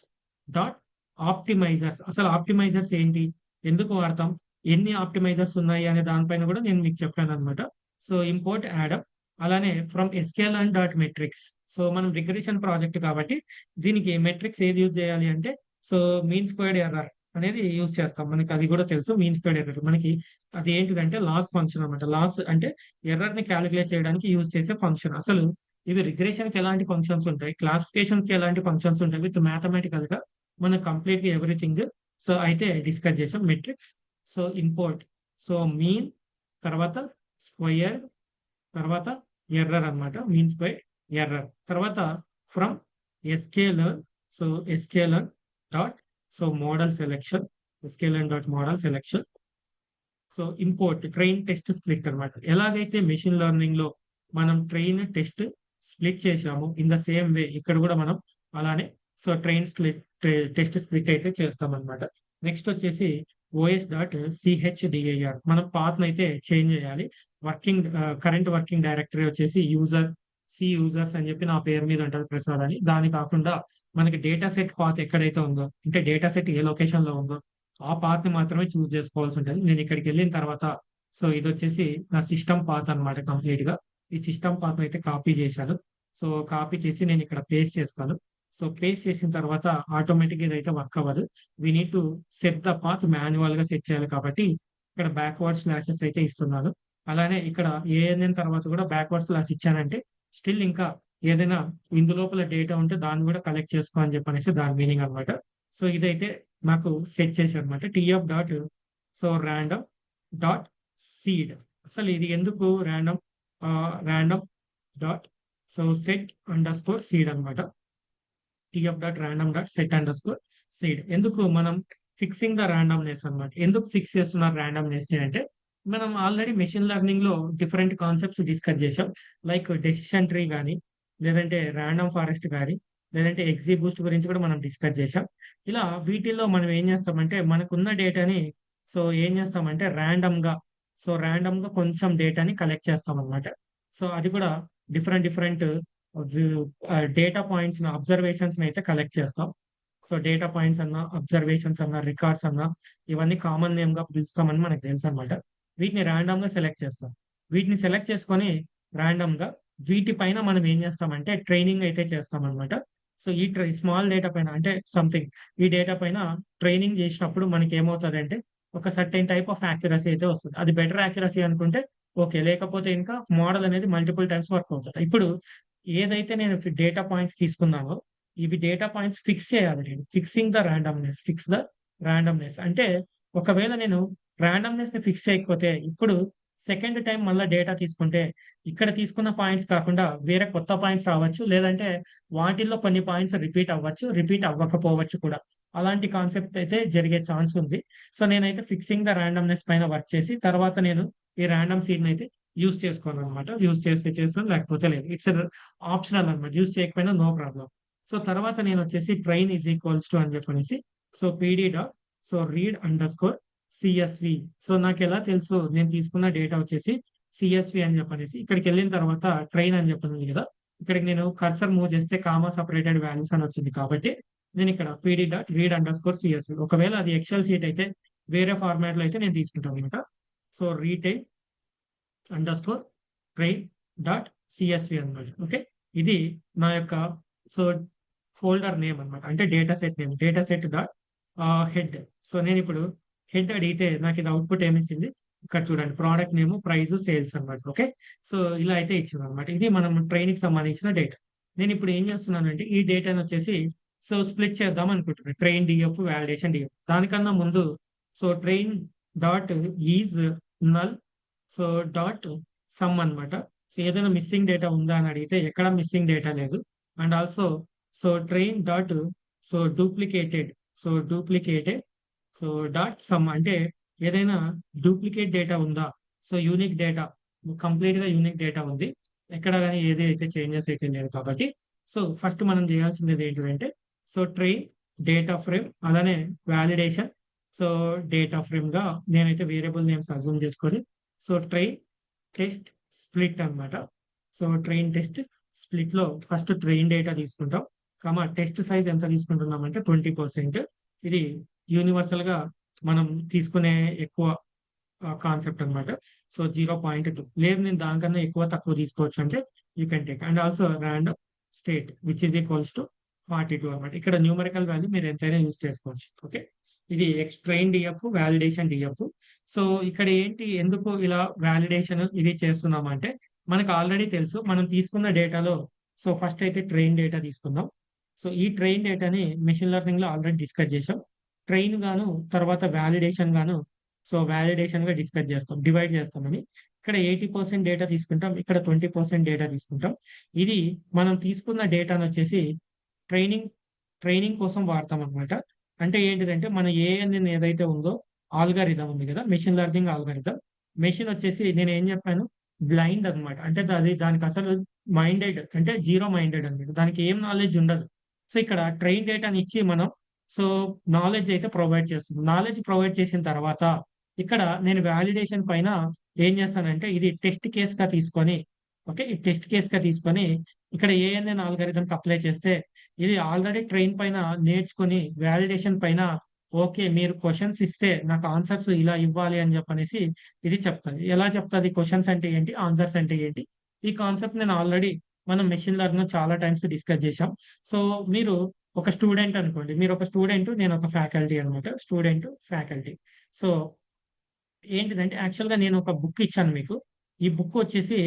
dot optimizers. అసలు ఆప్టిమైజర్స్ ఏంటి, ఎందుకు వాడతాం, ఎన్ని ఆప్టిమైజర్స్ ఉన్నాయి అనే దానిపైన కూడా నేను మీకు చెప్పాను అనమాట. So import Adam. అలానే ఫ్రమ్ sklearn డాట్ మెట్రిక్స్. సో మనం రిగ్రెషన్ ప్రాజెక్ట్ కాబట్టి దీనికి మెట్రిక్స్ ఏది యూజ్ చేయాలి అంటే సో మీన్ స్క్వేర్డ్ ఎర్రర్ అనేది యూజ్ చేస్తాం. మనకి అది కూడా తెలుసు. మీన్ స్క్వేర్డ్ ఎర్రర్ మనకి అది ఏంటిదంటే లాస్ ఫంక్షన్ అనమాట. లాస్ అంటే ఎర్రర్ ని క్యాలిక్యులేట్ చేయడానికి యూజ్ చేసే ఫంక్షన్. అసలు ఇవి రిగ్రెషన్ కి ఎలాంటి ఫంక్షన్స్ ఉంటాయి, క్లాసిఫికేషన్ కి ఎలాంటి ఫంక్షన్స్ ఉంటాయి, విత్ మ్యాథమెటికల్ గా మనం కంప్లీట్ గా ఎవ్రీథింగ్ సో అయితే డిస్కస్ చేసాం. Metrics so import so mean, తర్వాత స్క్వేర్, తర్వాత ఎర్రర్ అన్నమాట. Mean square error. తర్వాత from sklearn so sklearn dot so model selection, sklearn dot model selection. So import train test split అనమాట. ఎలాగైతే machine learning లో మనం ట్రైన్ టెస్ట్ స్ప్లిట్ చేసాము, in the same way ఇక్కడ కూడా మనం అలానే సో ట్రైన్ టెస్ట్ స్ప్లిట్ అయితే చేస్తాం అనమాట. నెక్స్ట్ వచ్చేసి ఓఎస్ డాట్ సిహెచ్డిఐఆర్. మనం పాత్ అయితే చేంజ్ చేయాలి. కరెంట్ వర్కింగ్ డైరెక్టరీ వచ్చేసి యూజర్స్ అని చెప్పి నా పేరు మీద ఉంటుంది ప్రసాద్ అని. దాని కాకుండా మనకి డేటా సెట్ పాత్ ఎక్కడైతే ఉందో, అంటే డేటా సెట్ ఏ లొకేషన్ లో ఉందో ఆ పాత్ ని మాత్రమే చూస్ చేసుకోవాల్సి ఉంటుంది. నేను ఇక్కడికి వెళ్ళిన తర్వాత సో ఇది వచ్చేసి నా సిస్టమ్ పాత్ అనమాట. కంప్లీట్ గా ఈ సిస్టమ్ పాత్ అయితే కాపీ చేశాను. సో కాపీ చేసి నేను ఇక్కడ పేస్ట్ చేస్తాను. సో పేస్ట్ చేసిన తర్వాత ఆటోమేటిక్ ఇదైతే వర్క్ అవ్వదు. We need to set the path, manual గా సెట్ చేయాలి కాబట్టి ఇక్కడ బ్యాక్వర్డ్ స్లాషెస్ అయితే ఇస్తున్నాను. అలానే ఇక్కడ ఏఎన్ఎన్ తర్వాత కూడా బ్యాక్వర్డ్ స్లాష్ ఇచ్చానంటే స్టిల్ ఇంకా ఏదైనా ఇందులోపల డేటా ఉంటే దాన్ని కూడా కలెక్ట్ చేసుకో అని చెప్పనేసి దాని మీనింగ్ అనమాట. సో ఇదైతే నాకు సెట్ చేశారు అనమాట. TF dot so random dot seed. అసలు ఇది ఎందుకు random dot so set underscore seed అనమాట. TF dot random dot set underscore seed. ఎందుకు మనం ఫిక్సింగ్ ద ర్యాండమ్నెస్ అనమాట. ఎందుకు ఫిక్స్ చేస్తున్నారు ర్యాండమ్నెస్ ని అంటే మనం ఆల్రెడీ మెషిన్ లెర్నింగ్ లో డిఫరెంట్ కాన్సెప్ట్స్ డిస్కస్ చేసాం. లైక్ డెసిషన్ ట్రీ కానీ, లేదంటే ర్యాండమ్ ఫారెస్ట్ కానీ, లేదంటే ఎగ్జిబూస్ట్ గురించి కూడా మనం డిస్కస్ చేసాం. ఇలా వీటిల్లో మనం ఏం చేస్తామంటే మనకున్న డేటాని సో ఏం చేస్తామంటే ర్యాండమ్ గా కొంచెం డేటాని కలెక్ట్ చేస్తాం అనమాట. సో అది కూడా డిఫరెంట్ డేటా పాయింట్స్ అబ్జర్వేషన్స్ అయితే కలెక్ట్ చేస్తాం. సో డేటా పాయింట్స్ అన్నా, అబ్జర్వేషన్స్ అన్నా, రికార్డ్స్ అన్నా ఇవన్నీ కామన్ నేమ్ గా పిలుస్తామని మనకు తెలుసు అనమాట. వీటిని ర్యాండమ్ గా సెలెక్ట్ చేస్తాం. వీటిని సెలెక్ట్ చేసుకొని ర్యాండమ్ గా వీటిపైన మనం ఏం చేస్తామంటే ట్రైనింగ్ అయితే చేస్తాం అనమాట. సో ఈ స్మాల్ డేటా పైన అంటే సంథింగ్ ఈ డేటా పైన ట్రైనింగ్ చేసినప్పుడు మనకి ఏమవుతుంది అంటే ఒక సర్టెన్ టైప్ ఆఫ్ యాక్యురసీ అయితే వస్తుంది. అది బెటర్ యాక్యురసీ అనుకుంటే ఓకే, లేకపోతే ఇంకా మోడల్ అనేది మల్టిపుల్ టైమ్స్ వర్క్ అవుతుంది. ఇప్పుడు ఏదైతే నేను డేటా పాయింట్స్ తీసుకున్నానో ఇవి డేటా పాయింట్స్ ఫిక్స్ చేయాలి. నేను ఫిక్స్ ద ర్యాండమ్నెస్ అంటే ఒకవేళ నేను ర్యాండమ్నెస్ ని ఫిక్స్ చేయకపోతే ఇప్పుడు సెకండ్ టైం మళ్ళీ డేటా తీసుకుంటే ఇక్కడ తీసుకున్న పాయింట్స్ కాకుండా వేరే కొత్త పాయింట్స్ రావచ్చు, లేదంటే వాటిల్లో కొన్ని పాయింట్స్ రిపీట్ అవ్వచ్చు, రిపీట్ అవ్వకపోవచ్చు కూడా. అలాంటి కాన్సెప్ట్ అయితే జరిగే ఛాన్స్ ఉంది. సో నేనైతే ఫిక్సింగ్ ద ర్యాండమ్నెస్ పైన వర్క్ చేసి తర్వాత నేను ఈ ర్యాండమ్ సీడ్ అయితే యూజ్ చేసుకోను అనమాట. యూజ్ చేస్తే చేస్తాను, లేకపోతే లేదు. ఇట్స్ ఆప్షనల్ అనమాట. యూజ్ చేయకపోయినా నో ప్రాబ్లం. సో తర్వాత నేను వచ్చేసి ట్రైన్ ఈజ్ ఈక్వల్స్ టు అని చెప్పనేసి so PD dot so read underscore CSV. So నాకు ఎలా తెలుసు నేను తీసుకున్న డేటా వచ్చేసి సిఎస్వి అని చెప్పనేసి ఇక్కడికి వెళ్ళిన తర్వాత ట్రైన్ అని చెప్పనుంది కదా, ఇక్కడికి నేను కర్సర్ మూవ్ చేస్తే కామా సపరేటెడ్ వాల్యూస్ అని వచ్చింది కాబట్టి నేను ఇక్కడ PD dot read underscore CSV. ఒకవేళ అది ఎక్సెల్ షీట్ అయితే వేరే ఫార్మాట్ లో అయితే నేను తీసుకుంటాను అనమాట. So retail under score train dot CSV అనమాట. ఓకే, ఇది నా యొక్క సో ఫోల్డర్ నేమ్ అనమాట, అంటే data set name, data set dot head. So నేను ఇప్పుడు హెడ్ అడిగితే నాకు ఇది అవుట్పుట్ ఏమి ఇచ్చింది, ఇక్కడ చూడండి ప్రోడక్ట్ నేమ్, ప్రైస్, సేల్స్ అనమాట. ఓకే, సో ఇలా అయితే ఇచ్చింది అనమాట. ఇది మనం ట్రైన్ కి సంబంధించిన డేటా. నేను ఇప్పుడు ఏం చేస్తున్నానంటే ఈ డేటాను వచ్చేసి సో స్ప్లిట్ చేద్దాం అనుకుంటున్నాను, ట్రైన్ డిఎఫ్, వాలిడేషన్ డిఎఫ్. దానికన్నా ముందు so train dot is null so dot some అనమాట. సో ఏదైనా మిస్సింగ్ డేటా ఉందా అని అడిగితే ఎక్కడ మిస్సింగ్ డేటా లేదు. And also so train dot so duplicated so dot some, అంటే ఏదైనా డూప్లికేట్ డేటా ఉందా, సో యూనిక్ డేటా, కంప్లీట్ గా యూనిక్ డేటా ఉంది, ఎక్కడ కానీ ఏదైతే చేంజెస్ అయితే లేదు కాబట్టి సో ఫస్ట్ మనం చేయాల్సింది ఏంటంటే సో ట్రైన్ డేటా ఫ్రేమ్, అలానే వాలిడేషన్ సో డేటా ఫ్రేమ్ గా నేనైతే వేరియబుల్ నేమ్స్ అజ్యూమ్ చేసుకొని సో ట్రైన్ టెస్ట్ స్ప్లిట్ అన్నమాట. సో ట్రైన్ టెస్ట్ స్ప్లిట్ లో ఫస్ట్ ట్రైన్ డేటా తీసుకుంటాం, టెస్ట్ సైజ్ ఎంత తీసుకుంటున్నాం అంటే 20%. ఇది యూనివర్సల్ గా మనం తీసుకునే ఎక్కువ కాన్సెప్ట్ అన్నమాట. సో 0.2 లేదు, నేను దానికన్నా ఎక్కువ తక్కువ తీసుకోవచ్చు అంటే you can take. And also random state which is equals to 42 అనమాట. ఇక్కడ న్యూమరికల్ వాల్యూ మీరు ఎంతైనా యూజ్ చేసుకోవచ్చు. ఓకే, ఇది train DF, validation DF. So ఇక్కడ ఏంటి, ఎందుకు ఇలా వాలిడేషన్ ఇది చేస్తున్నాం అంటే మనకు ఆల్రెడీ తెలుసు మనం తీసుకున్న డేటాలో సో ఫస్ట్ అయితే ట్రైన్ డేటా తీసుకుందాం. సో ఈ ట్రైన్ డేటాని మెషిన్ లెర్నింగ్ లో ఆల్రెడీ డిస్కస్ చేసాం. ట్రైన్ గాను తర్వాత వాలిడేషన్ గాను సో వాలిడేషన్ గా డిస్కస్ చేస్తాం, డివైడ్ చేస్తామని. ఇక్కడ 80% డేటా తీసుకుంటాం, ఇక్కడ 20% డేటా తీసుకుంటాం. ఇది మనం తీసుకున్న డేటాను వచ్చేసి ట్రైనింగ్ ట్రైనింగ్ కోసం వాడతాం అనమాట. అంటే ఏంటిదంటే మన ఏఎన్ఎన్ ఏదైతే ఉందో ఆల్గారిథం ఉంది కదా, మెషిన్ లెర్నింగ్ ఆల్గారిథం. మెషిన్ వచ్చేసి నేను ఏం చెప్పాను, బ్లైండ్ అన్నమాట. అంటే దానికి అసలు మైండెడ్ అంటే జీరో మైండెడ్ అనమాట, దానికి ఏం నాలెడ్జ్ ఉండదు. సో ఇక్కడ ట్రైన్ డేటాని ఇచ్చి మనం సో నాలెడ్జ్ అయితే ప్రొవైడ్ చేస్తుంది. నాలెడ్జ్ ప్రొవైడ్ చేసిన తర్వాత ఇక్కడ నేను వాలిడేషన్ పైన ఏం చేస్తానంటే ఇది టెస్ట్ కేస్ గా తీసుకొని, ఓకే, ఈ టెస్ట్ కేస్ గా తీసుకొని ఇక్కడ ఏఎన్ఎన్ ఆల్గారిథం అప్లై చేస్తే ఇది ఆల్రెడీ ట్రైన్ పైన నేర్చుకొని వాలిడేషన్ పైన ఓకే మీరు క్వశ్చన్స్ ఇస్తే నాకు ఆన్సర్స్ ఇలా ఇవ్వాలి అని చెప్పనేసి ఇది చెప్తుంది. ఎలా చెప్తుంది, క్వశ్చన్స్ అంటే ఏంటి, ఆన్సర్స్ అంటే ఏంటి, ఈ కాన్సెప్ట్ నేను ఆల్రెడీ మనం మెషిన్ లెర్నింగ్ చాలా టైమ్స్ డిస్కస్ చేశాం. సో మీరు ఒక స్టూడెంట్ అనుకోండి, మీరు ఒక స్టూడెంట్, నేను ఒక ఫ్యాకల్టీ అనమాట, స్టూడెంట్ ఫ్యాకల్టీ. సో ఏంటిదంటే యాక్చువల్‌గా నేను ఒక బుక్ ఇచ్చాను మీకు. ఈ బుక్ వచ్చేసి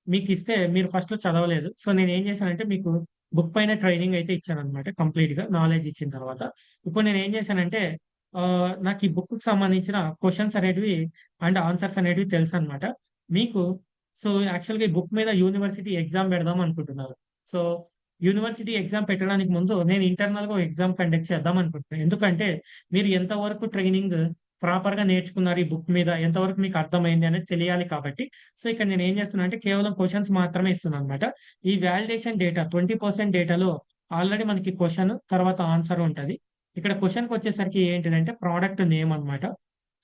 మీకు ఇస్తే మీరు ఫస్ట్‌లో చదవలేదు. సో నేనేం చేశానంటే మీకు బుక్ పైన ట్రైనింగ్ అయితే ఇచ్చాననమాట కంప్లీట్‌గా నాలెడ్జ్ ఇచ్చిన తర్వాత. ఇప్పుడు నేనేం చేశానంటే నాకు ఈ బుక్‌కి సంబంధించిన క్వెషన్స్ అనేటివి అండ్ ఆన్సర్స్ అనేటివి తెలుసనమాట. మీకు సో యాక్చువల్‌గా ఈ బుక్ మీద యూనివర్సిటీ ఎగ్జామ్ పెడదాం అనుకుంటున్నారు. సో యూనివర్సిటీ ఎగ్జామ్ పెట్టడానికి ముందు నేను ఇంటర్నల్‌గా ఒక ఎగ్జామ్ కండక్ట్ చేద్దాం అనుకుంటున్నాను. ఎందుకంటే మీరు ఎంత వరకు ట్రైనింగ్ ప్రాపర్‌గా నేర్చుకున్నారు ఈ బుక్ మీద, ఎంతవరకు మీకు అర్థమైంది అనేది తెలియాలి కాబట్టి, సో ఇక్కడ నేనేం చేస్తున్నా అంటే కేవలం క్వెషన్స్ మాత్రమే ఇస్తున్నాననమాట. ఈ వాలిడేషన్ డేటా 20% డేటాలో ఆల్రెడీ మనకి క్వెషన్ తర్వాత ఆన్సర్ ఉంటది. ఇక్కడ క్వెషన్‌కొచ్చేసరికి ఏంటిదంటే ప్రొడక్ట్ నేమ్ అన్నమాట.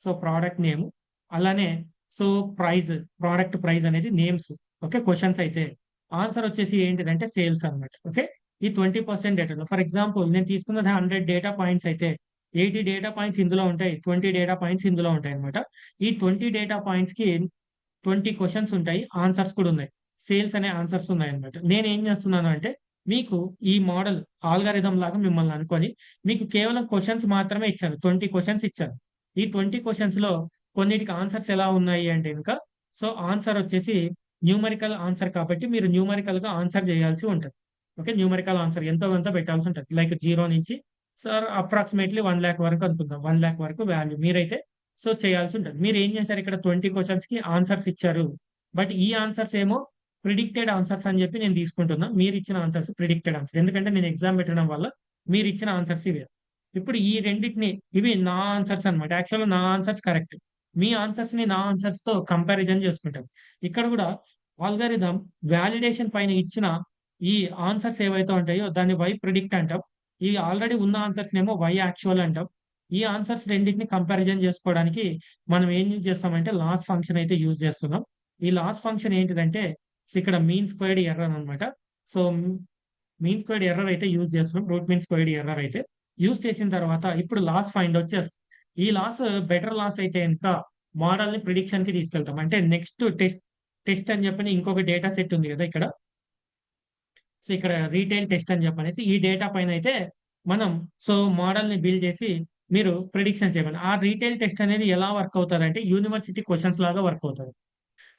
సో ప్రొడక్ట్ నేమ్, అలానే సో ప్రైస్, ప్రొడక్ట్ ప్రైస్ అనేది నేమ్స్. ఓకే, క్వెషన్స్ అయితే. ఆన్సర్ వచ్చేసి ఏంటిదంటే సేల్స్ అన్నమాట. ఓకే, ఈ 20% డేటాలో ఫర్ ఎగ్జాంపుల్ నేను తీసుకున్నది 100 డేటా పాయింట్స్ అయితే 80 డేటా పాయింట్స్ ఇందులో ఉంటాయి, 20 డేటా పాయింట్స్ ఇందులో ఉంటాయన్నమాట. ఈ 20 డేటా పాయింట్స్‌కి 20 క్వెషన్స్ ఉంటాయి, ఆన్సర్స్ కూడా ఉన్నాయి. సేల్స్ అనే ఆన్సర్స్ ఉన్నాయన్నమాట. నేనేం చేస్తున్నాను అంటే మీకు ఈ మోడల్ ఆల్గారిథం లాగా మిమ్మల్ని అనుకోని మీకు కేవలం క్వెషన్స్ మాత్రమే ఇచ్చాను. 20 క్వెషన్స్ ఇచ్చాను. ఈ 20 క్వెషన్స్‌లో కొన్నిటికి ఆన్సర్స్ ఎలా ఉన్నాయి అంటే గనుక సో ఆన్సర్ వచ్చేసి న్యూమరికల్ ఆన్సర్ కాబట్టి మీరు న్యూమరికల్‌గా ఆన్సర్ చేయాల్సి ఉంటది. ఓకే, న్యూమరికల్ ఆన్సర్ ఎంతో కొంత పెట్టాల్సి ఉంటది. లైక్ 0 నుంచి సార్ అప్రాక్సిమేట్‌లీ 1,00,000 వరకు అనుకుందాం. 1,00,000 వరకు వాల్యూ మీరైతే సో చేయాల్సి ఉంటది. మీరేం చేశారు, ఇక్కడ 20 క్వెషన్స్‌కి ఆన్సర్స్ ఇచ్చారు. బట్ ఈ ఆన్సర్స్ ఏమో ప్రిడిక్టెడ్ ఆన్సర్స్ అని చెప్పి నేను తీసుకుంటున్నా. మీరిచ్చిన ఆన్సర్స్ ప్రిడిక్టెడ్ ఆన్సర్. ఎందుకంటే నేను ఎగ్జామ్ పెట్టడం వల్ల మీరిచ్చిన ఆన్సర్స్ ఇవే. ఇప్పుడు ఈ రెండిటిని ఇవి నా ఆన్సర్స్ అన్నమాట. యాక్చువల్‌గా నా ఆన్సర్స్ కరెక్ట్. మీ ఆన్సర్స్‌ని నా ఆన్సర్స్‌తో కంపారిజన్ చేసుకుంటాం. ఇక్కడ కూడా ఆల్గారిథం వాలిడేషన్ పైన ఇచ్చిన ఈ ఆన్సర్స్ ఏవైతే ఉంటాయో దాన్ని వై ప్రిడిక్ట్ అంటాం. ఈ ఆల్రెడీ ఉన్న ఆన్సర్స్ నేమో వై యాక్చువల్ అంటాం. ఈ ఆన్సర్స్ రెండిటిని కంపారిజన్ చేసుకోవడానికి మనం ఏం యూజ్ చేస్తామంటే లాస్ ఫంక్షన్ అయితే యూజ్ చేస్తున్నాం. ఈ లాస్ ఫంక్షన్ ఏంటిదంటే సో ఇక్కడ మీన్ స్క్వేర్డ్ ఎర్రర్ అన్నమాట. సో మీన్ స్క్వేర్డ్ ఎర్రర్ అయితే యూజ్ చేస్తున్నాం. రూట్ మీన్ స్క్వేర్డ్ ఎర్రర్ అయితే యూజ్ చేసిన తర్వాత ఇప్పుడు లాస్ ఫైండ్ అవుట్ చేస్తాం. ఈ లాస్ బెటర్ లాస్ అయితే ఇంకా మోడల్ ని ప్రిడిక్షన్ కి తీసుకెళ్తాం. అంటే నెక్స్ట్ టెస్ట్ అని చెప్పని ఇంకొక డేటా సెట్ ఉంది కదా ఇక్కడ. సో ఇక్కడ రీటైల్ టెస్ట్ అని చెప్పనేసి ఈ డేటా పైన అయితే మనం సో మోడల్ ని బిల్డ్ చేసి మీరు ప్రిడిక్షన్ చేయమని. ఆ రీటైల్ టెస్ట్ అనేది ఎలా వర్క్ అవుతుంది అంటే యూనివర్సిటీ క్వశ్చన్స్ లాగా వర్క్ అవుతుంది.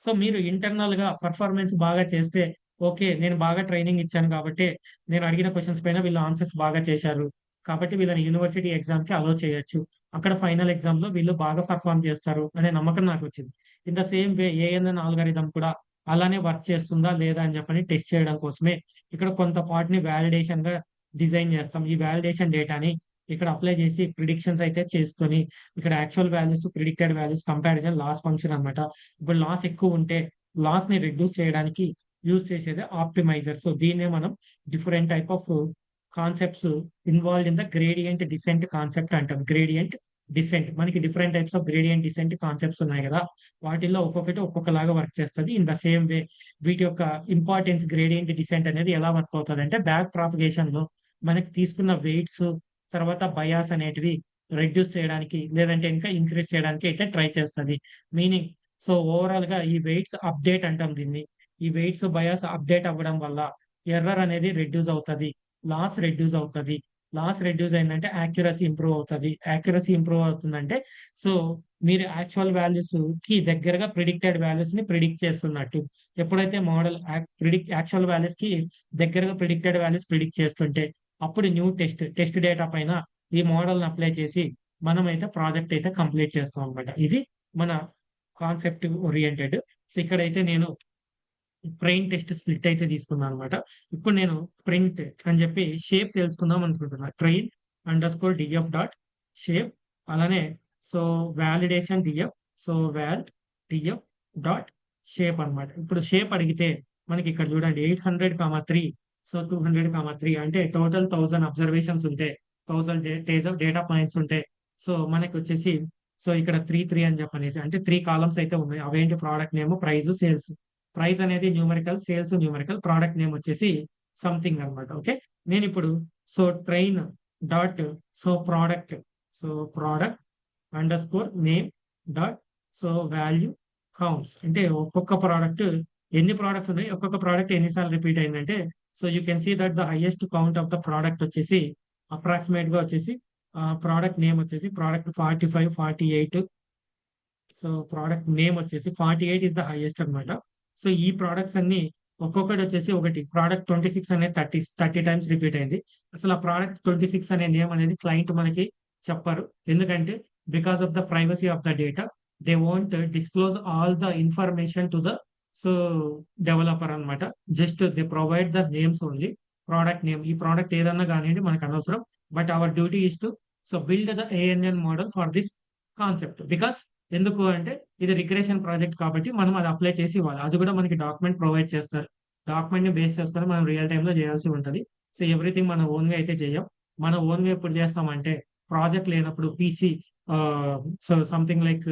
సో మీరు ఇంటర్నల్ గా పర్ఫార్మెన్స్ బాగా చేస్తే ఓకే, నేను బాగా ట్రైనింగ్ ఇచ్చాను కాబట్టి నేను అడిగిన క్వశ్చన్స్ పైన వీళ్ళు ఆన్సర్స్ బాగా చేశారు కాబట్టి వీళ్ళని యూనివర్సిటీ ఎగ్జామ్ కి అలో చేయొచ్చు, అక్కడ ఫైనల్ ఎగ్జామ్ లో వీళ్ళు బాగా పర్ఫార్మ్ చేస్తారు అనే నమ్మకం నాకు వచ్చింది. In the same way ANN algorithm కూడా అలానే వర్క్ చేస్తుందా లేదా అని చెప్పని టెస్ట్ చేయడం కోసమే ఇక్కడ కొంత పార్ట్ ని వ్యాలిడేషన్ గా డిజైన్ చేస్తాం. ఈ వ్యాలిడేషన్ డేటాని ఇక్కడ అప్లై చేసి ప్రిడిక్షన్స్ అయితే చేసుకొని ఇక్కడ actual values predicted values comparison loss function అన్నమాట. ఇప్పుడు లాస్ ఎక్కువ ఉంటే లాస్ ని రిడ్యూస్ చేయడానికి యూజ్ చేసేది ఆప్టిమైజర్. సో దీన్నే మనం different type of concepts involved in the gradient descent concept అంటాం. గ్రేడియంట్ డిసెంట్ మనకి different types of gradient descent concepts ఉన్నాయి కదా, వాటిల్లో ఒక్కొక్కటి ఒక్కొక్కలాగా వర్క్ చేస్తుంది. ఇన్ ద సేమ్ వే వీటి యొక్క ఇంపార్టెన్స్ గ్రేడియంట్ డిసెంట్ అనేది ఎలా వర్క్ అవుతుంది అంటే బ్యాక్ ప్రాపగేషన్ లో మనకి తీసుకున్న వెయిట్స్ తర్వాత బయాస్ అనేటివి రెడ్యూస్ చేయడానికి లేదంటే ఇంకా ఇంక్రీజ్ చేయడానికి అయితే ట్రై చేస్తుంది. మీనింగ్ సో ఓవరాల్ గా ఈ వెయిట్స్ అప్డేట్ అంటాం దీన్ని. ఈ వెయిట్స్ బయాస్ అప్డేట్ అవ్వడం వల్ల ఎర్రర్ అనేది రెడ్యూస్ అవుతుంది, లాస్ రెడ్యూస్ అవుతుంది. లాస్ రెడ్యూస్ అయిందంటే యాక్యురసీ ఇంప్రూవ్ అవుతుంది. యాక్యురసీ ఇంప్రూవ్ అవుతుందంటే సో మీరు యాక్చువల్ వాల్యూస్ కి దగ్గరగా ప్రిడిక్టెడ్ వాల్యూస్ ని ప్రిడిక్ట్ చేస్తున్నట్టు. ఎప్పుడైతే మోడల్ యాక్చువల్ వాల్యూస్ కి దగ్గరగా ప్రిడిక్టెడ్ వాల్యూస్ ప్రిడిక్ట్ చేస్తుంటే అప్పుడు న్యూ టెస్ట్ డేటా పైన ఈ మోడల్ ని అప్లై చేసి మనం అయితే ప్రాజెక్ట్ అయితే కంప్లీట్ చేస్తాం అనమాట. ఇది మన కాన్సెప్ట్ ఓరియంటెడ్. సో ఇక్కడైతే నేను ట్రైన్ టెస్ట్ స్ప్లిట్ అయితే తీసుకున్నాను అనమాట. ఇప్పుడు నేను ప్రింట్ అని చెప్పి షేప్ తెలుసుకుందాం అనుకుంటున్నా. Train underscore DF dot shape, అలానే so validation DF, so val DF dot shape అన్నమాట. ఇప్పుడు షేప్ అడిగితే మనకి ఇక్కడ చూడండి 800, 3 సో 200, 3 అంటే టోటల్ 1000 అబ్జర్వేషన్స్ ఉంటాయి, 1000 డేటా పాయింట్స్ ఉంటాయి. సో మనకి వచ్చేసి సో ఇక్కడ 3 అని చెప్పనేసి అంటే 3 కాలమ్స్ అయితే ఉన్నాయి. అవేంటి product name, price, sales. Price అనేది numerical, sales numerical, product name వచ్చేసి సంథింగ్ అన్నమాట. ఓకే, నేను ఇప్పుడు so train dot so product, so product underscore name dot so value counts అంటే ఒక్కొక్క ప్రోడక్ట్ ఎన్ని ప్రోడక్ట్స్ ఉన్నాయి, ఒక్కొక్క ప్రోడక్ట్ ఎన్నిసార్లు రిపీట్ అయిందంటే so you can see that the highest count of the product వచ్చేసి అప్రాక్సిమేట్ గా వచ్చేసి ప్రోడక్ట్ నేమ్ వచ్చేసి ప్రోడక్ట్ 45, 48. సో ప్రోడక్ట్ నేమ్ వచ్చేసి 48 ఇస్ ద హైయెస్ట్ అన్నమాట. సో ఈ ప్రోడక్ట్స్ అన్ని ఒక్కొక్కటి వచ్చేసి ఒకటి ప్రోడక్ట్ 26 అనేది 30 టైమ్స్ రిపీట్ అయింది. అసలు ఆ ప్రోడక్ట్ 26 అనే నేమ్ అనేది క్లయింట్ మనకి చెప్పారు. ఎందుకంటే because of the privacy of the data they won't disclose all the information to the so developer అన్నమాట. Just they provide the names only. Product name ఈ ప్రోడక్ట్ ఏదన్నా కానివ్వండి మనకు అనవసరం. But our duty is to so build the ANN model for this concept. Because ఎందుకు అంటే ఇది recreation project కాబట్టి మనం అది అప్లై చేసి ఇవ్వాలి. అది కూడా మనకి డాక్యుమెంట్ ప్రొవైడ్ చేస్తారు. డాక్యుమెంట్ ని బేస్ చేసుకొని మనం రియల్ టైమ్ లో చేయాల్సి ఉంటుంది. సో ఎవ్రీథింగ్ మన ఓన్ గా అయితే చేయం. మన ఓన్ గా ఎప్పుడు చేస్తామంటే ప్రాజెక్ట్ లేనప్పుడు PC so something like